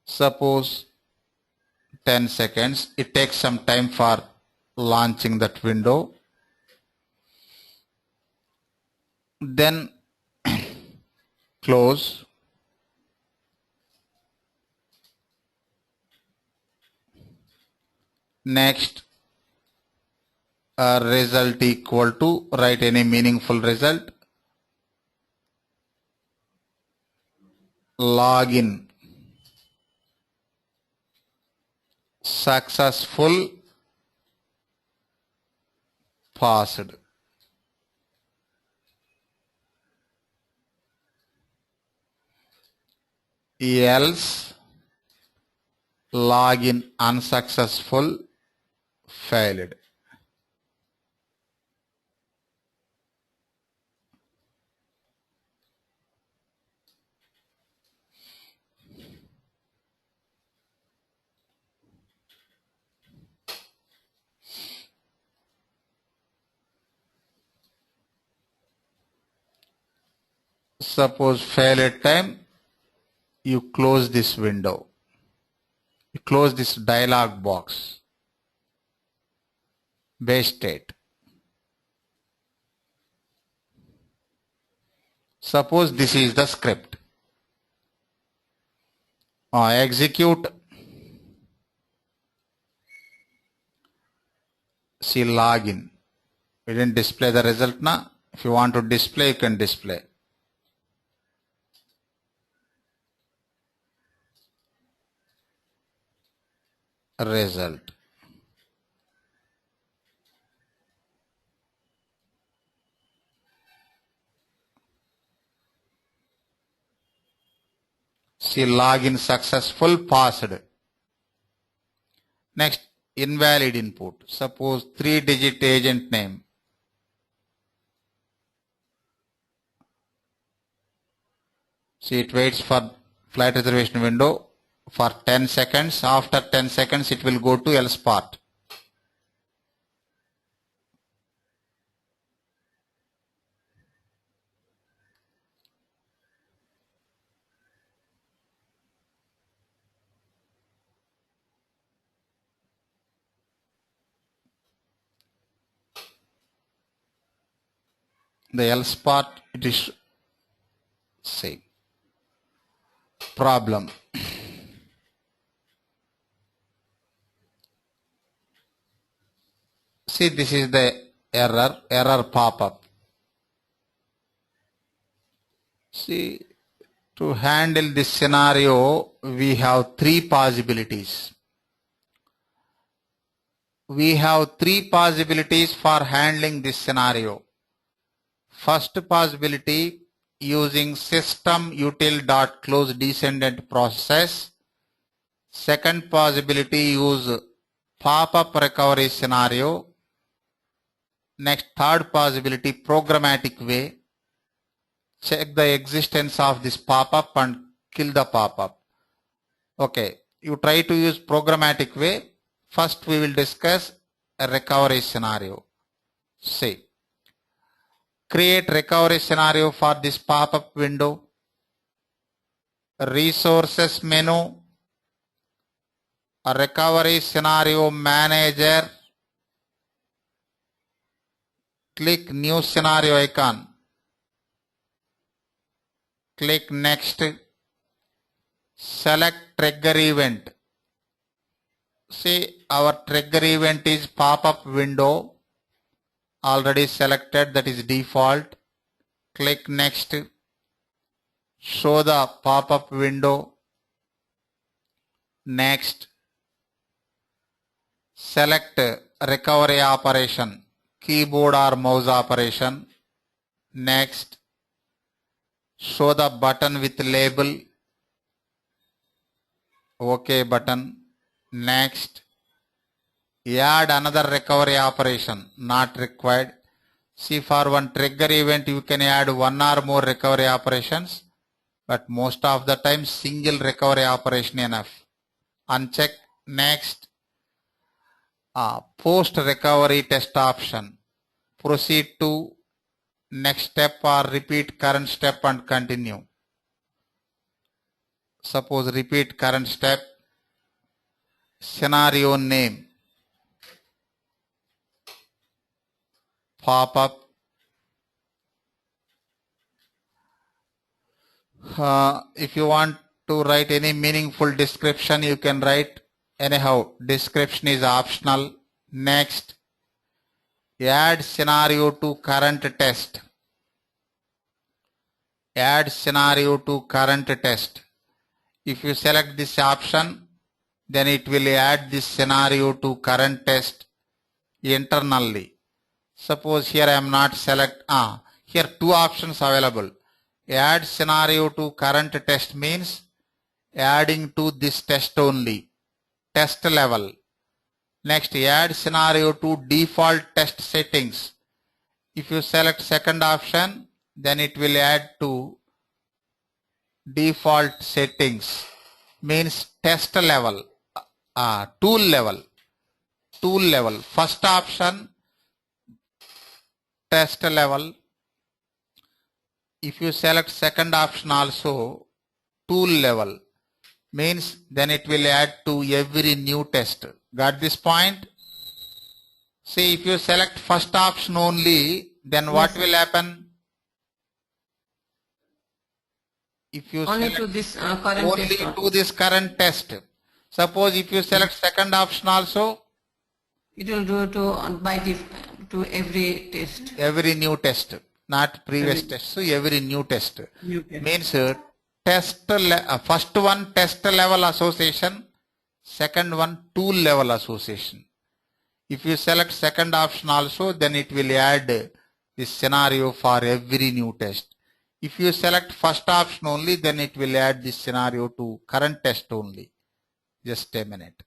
suppose 10 seconds, it takes some time for launching that window, then close. Next, result equal to, write any meaningful result, login successful passed. Else login unsuccessful failed. Suppose failure time, you close this window, you close this dialog box, base state. Suppose this is the script. Execute. See, login. We didn't display the result now. If you want to display, you can display. Result. See, login successful passed. Next, invalid input. Suppose 3-digit agent name. See, it waits for flight reservation window for 10 seconds. After 10 seconds, it will go to else part. The else part, it is same. Problem. See, this is the error pop-up. See, to handle this scenario, we have three possibilities. We have three possibilities for handling this scenario. First possibility, using system util.close descendant process. Second possibility, use pop-up recovery scenario. Next, third possibility, programmatic way. Check the existence of this pop-up and kill the pop-up. Okay, you try to use programmatic way. First, we will discuss a recovery scenario. See, create recovery scenario for this pop-up window. Resources menu, a recovery scenario manager. Click new scenario icon. Click next. Select trigger event. See, our trigger event is pop-up window. Already selected, that is default. Click next. Show the pop-up window. Next. Select recovery operation, keyboard or mouse operation. Next. Show the button with label. OK button. Next. Add another recovery operation, not required. See, for one trigger event you can add one or more recovery operations, but most of the time single recovery operation enough. Uncheck. Next. Post recovery test option. Proceed to next step or repeat current step and continue. Suppose repeat current step. Scenario name, pop-up. If you want to write any meaningful description, you can write. Anyhow, description is optional. Next. Add scenario to current test. Add scenario to current test. If you select this option, then it will add this scenario to current test internally. Suppose here I am not here two options available. Add scenario to current test means adding to this test only, test level. Next, add scenario to default test settings. If you select second option, then it will add to default settings, means test level, tool level. First option, test level. If you select second option also, tool level, means then it will add to every new test. Got this point? See, if you select first option only, then what will happen? If you only select to this current only test. to this current test. Suppose if you select second option also, it will do to every test. Every new test, not previous test. So every new test. Means first one test level association, second one tool level association. If you select second option also, then it will add this scenario for every new test. If you select first option only, then it will add this scenario to current test only. Just a minute.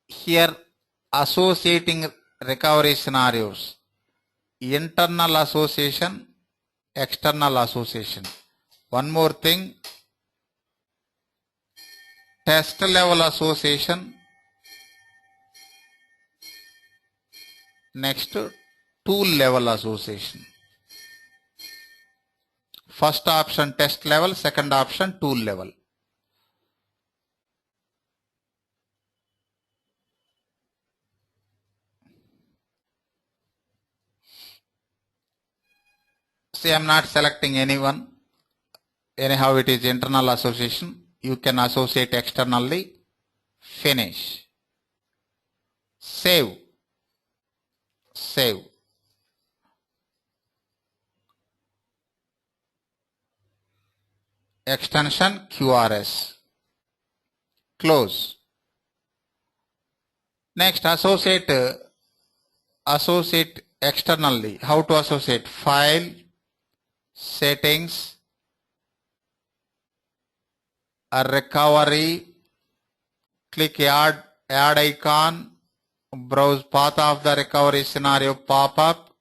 Here, associating recovery scenarios, internal association, external association. One more thing, test level association. Next, tool level association. First option test level, second option tool level. See, I'm not selecting anyone. Anyhow, it is internal association. You can associate externally. Finish. Save. Save. Extension QRS. Close. Next, associate externally. How to associate? File, settings, a recovery, click add icon, browse path of the recovery scenario pop-up,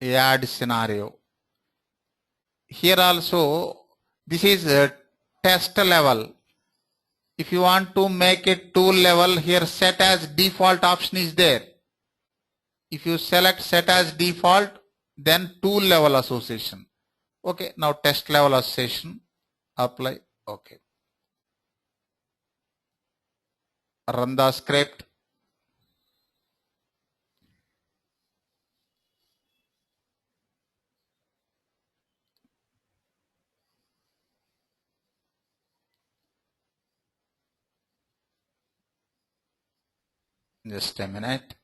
add scenario. Here also, this is a test level. If you want to make it tool level, here set as default option is there. If you select set as default, then tool level association. Okay, now test level association, apply, okay. Run the script. Just a minute.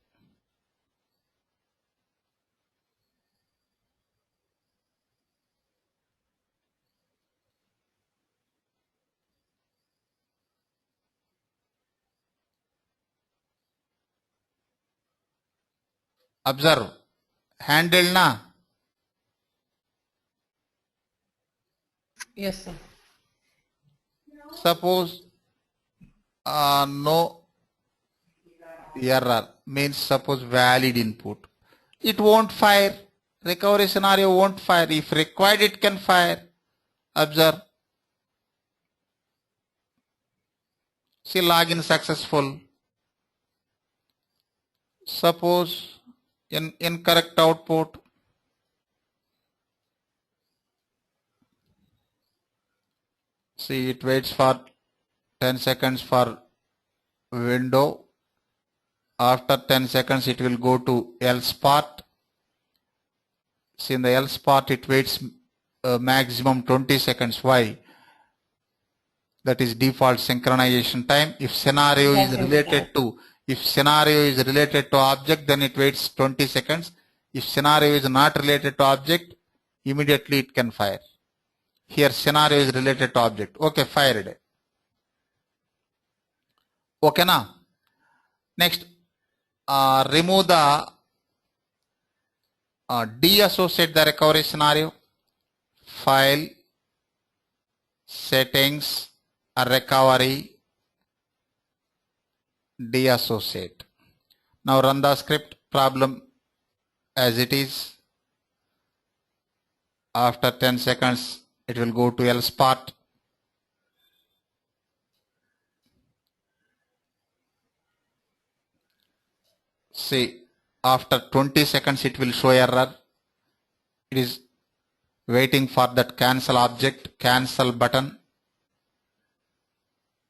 Observe. Handle na. Yes, sir. Suppose no error means suppose valid input. It won't fire. Recovery scenario won't fire. If required, it can fire. Observe. See, login successful. Suppose incorrect output. See, it waits for 10 seconds for window. After 10 seconds, it will go to else part. See, in the else part, it waits maximum 20 seconds. Why? That is default synchronization time. If scenario is related to object, then it waits 20 seconds. If scenario is not related to object, immediately it can fire. Here scenario is related to object. Okay, fired. Okay na? Next, remove the deassociate the recovery scenario. File, settings, recovery, deassociate. Now run the script problem as it is. After 10 seconds, it will go to else part. See, after 20 seconds, it will show error. It is waiting for that cancel object, cancel button.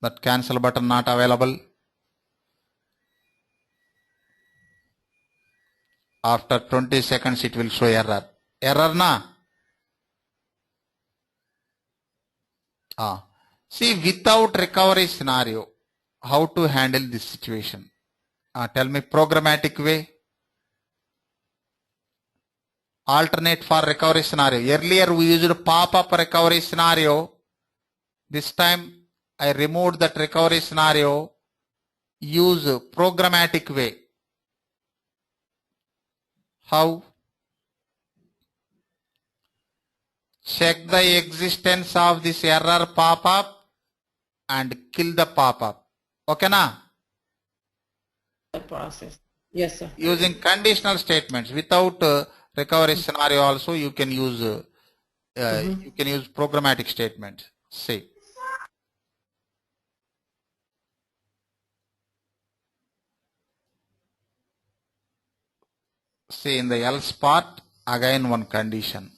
That cancel button not available. After 20 seconds, it will show error. Error na? See, without recovery scenario, how to handle this situation? Tell me programmatic way. Alternate for recovery scenario. Earlier we used pop-up recovery scenario. This time I removed that recovery scenario. Use programmatic way. How? Check the existence of this error pop-up and kill the pop-up. Okay na? The process. Yes, sir. Using conditional statements without recovery scenario also you can use programmatic statements. See. See, in the else part, again one condition.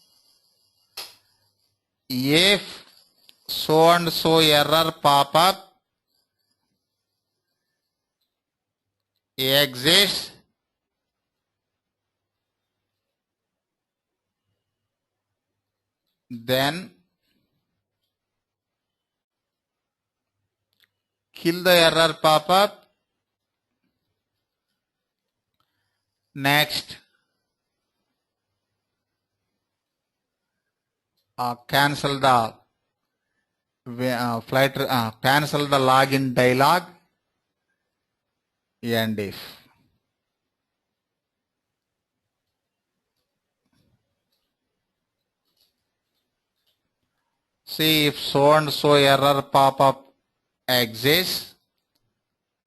If so and so error pop up exists, then kill the error pop-up. Next, cancel the cancel the login dialog and if. See if so and so error pop-up exists,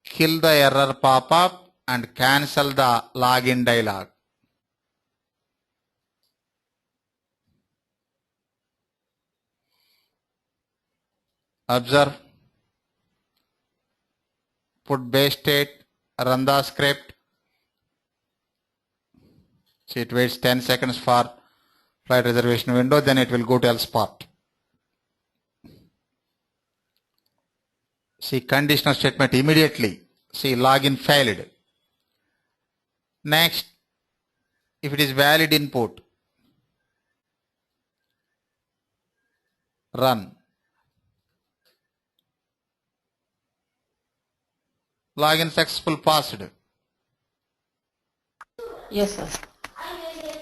kill the error pop-up and cancel the login dialog. Observe, put base state, run the script. See, it waits 10 seconds for flight reservation window, then it will go to else part. See, conditional statement immediately. See, login failed. Next, if it is valid input, run. Login successful passed. Yes, sir.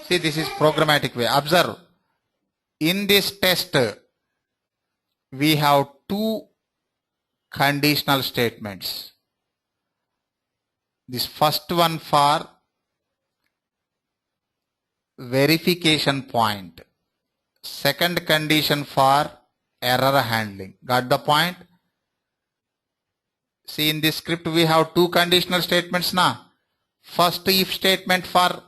See, this is programmatic way. Observe, in this test, we have two conditional statements. This first one for verification point. Second condition for error handling. Got the point? See, in this script we have two conditional statements now. First if statement for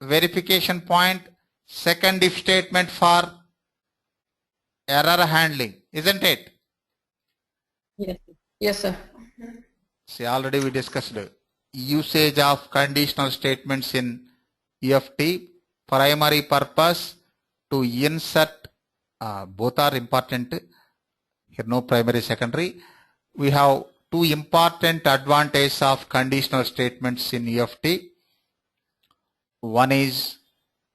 verification point, second if statement for error handling, isn't it? Yes. Yes, sir. See, already we discussed usage of conditional statements in UFT. Primary purpose to insert, both are important. Here no primary, secondary. We have two important advantages of conditional statements in UFT. One is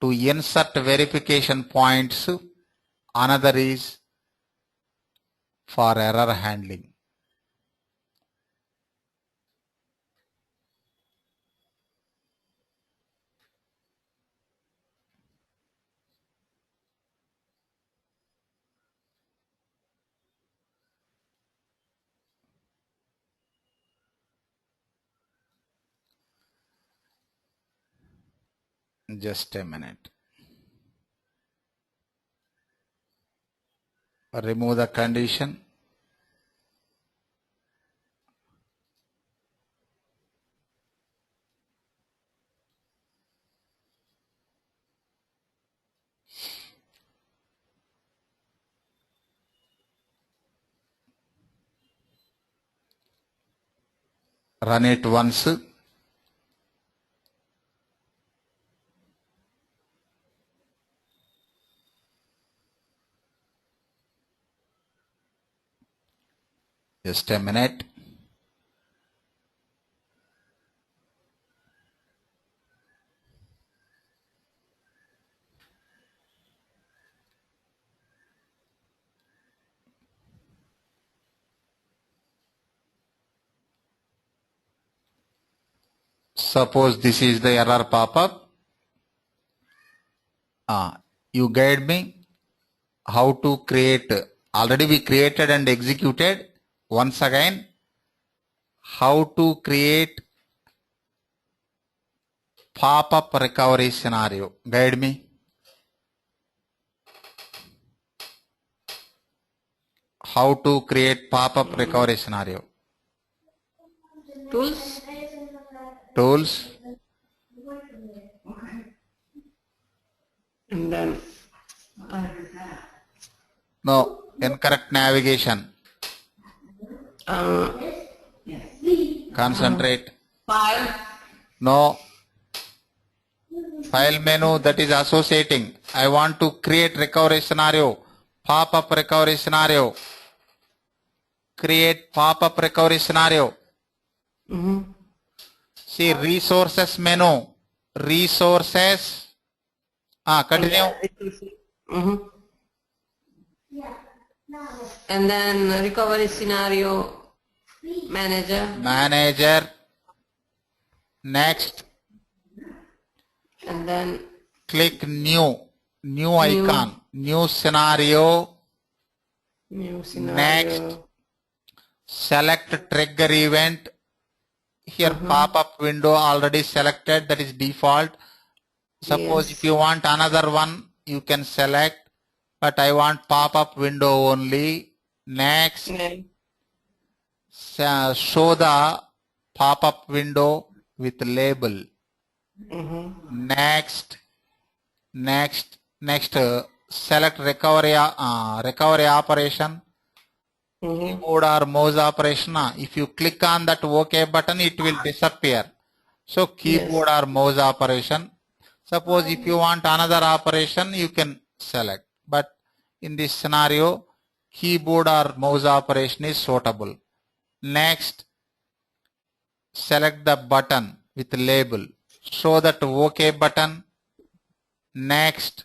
to insert verification points. Another is for error handling. Just a minute. Remove the condition. Run it once. Just a minute. Suppose this is the error pop-up. You guide me how to create. Already we created and executed. Once again, how to create pop-up recovery scenario. Guide me. How to create pop-up recovery scenario. Tools. Tools. And then No, incorrect navigation. Concentrate. File. No. File menu, that is associating. I want to create recovery scenario. Pop-up recovery scenario. Create pop-up recovery scenario. See, resources menu. Resources. Continue. And then recovery scenario manager. Next, and then click new icon, new scenario. Next, select trigger event. Here pop-up window already selected, that is default. Suppose if you want another one, you can select, but I want pop-up window only. Next, show the pop-up window with label. Next, select recovery operation. Keyboard or mouse operation. If you click on that OK button, it will disappear. So keyboard or mouse operation. Suppose if you want another operation, you can select. But in this scenario, keyboard or mouse operation is suitable. Next, select the button with label. Show that OK button. Next,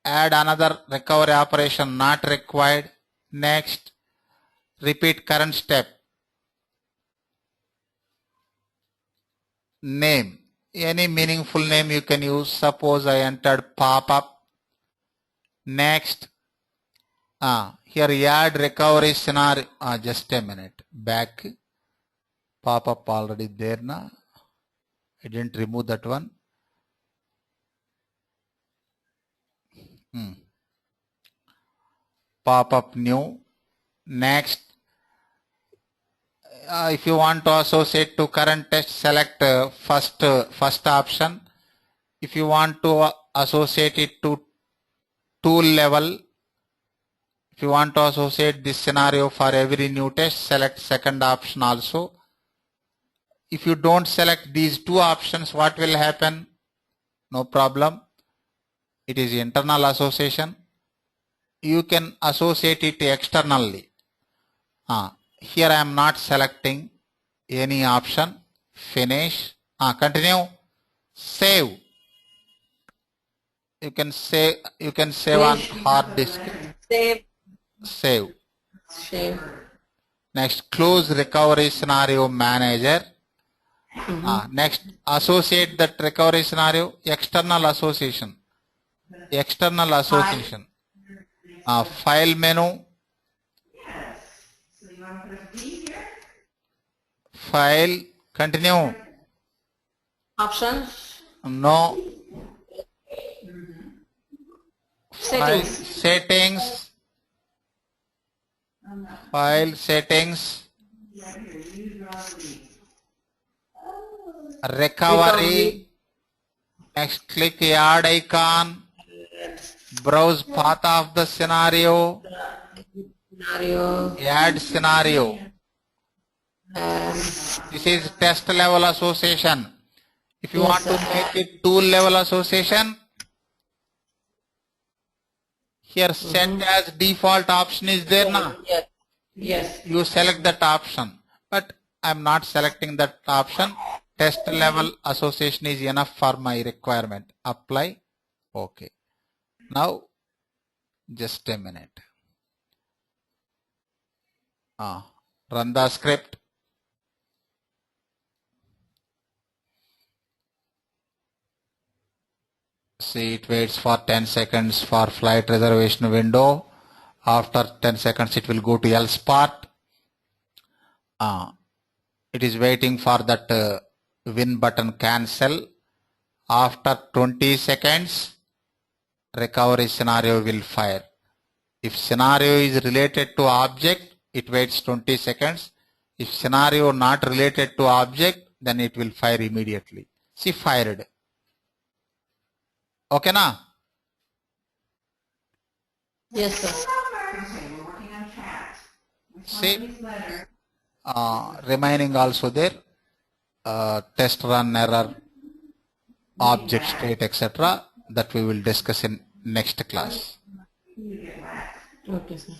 add another recovery operation not required. Next, repeat current step. Name, any meaningful name you can use. Suppose I entered pop-up. Next, here add recovery scenario. Just a minute, back. Pop-up already there now. I didn't remove that one. Pop-up new. Next, if you want to associate to current test, select first option. If you want to associate it to tool level, if you want to associate this scenario for every new test, select second option also. If you don't select these two options, what will happen? No problem. It is internal association. You can associate it externally. Here I am not selecting any option. Finish. Continue. Save. You can save on hard disk. Save. Next, close recovery scenario manager. Next, associate that recovery scenario. External association. File menu. File. Continue. Options. No. Settings. File settings. Recovery. Next, click add icon. Browse path of the scenario. Add scenario. This is test level association. If you want to make it tool level association, here set as default option is there now. Yes. You select that option, but I am not selecting that option. Test level association is enough for my requirement. Apply. Okay. Now, just a minute. Run the script. See, it waits for 10 seconds for flight reservation window. After 10 seconds, it will go to else part. It is waiting for that win button cancel. After 20 seconds, recovery scenario will fire. If scenario is related to object, it waits 20 seconds. If scenario not related to object, then it will fire immediately. See, fired. Okay, na? Yes, sir. See, remaining also there. Test run error, object state, etc. That we will discuss in next class. Okay, sir.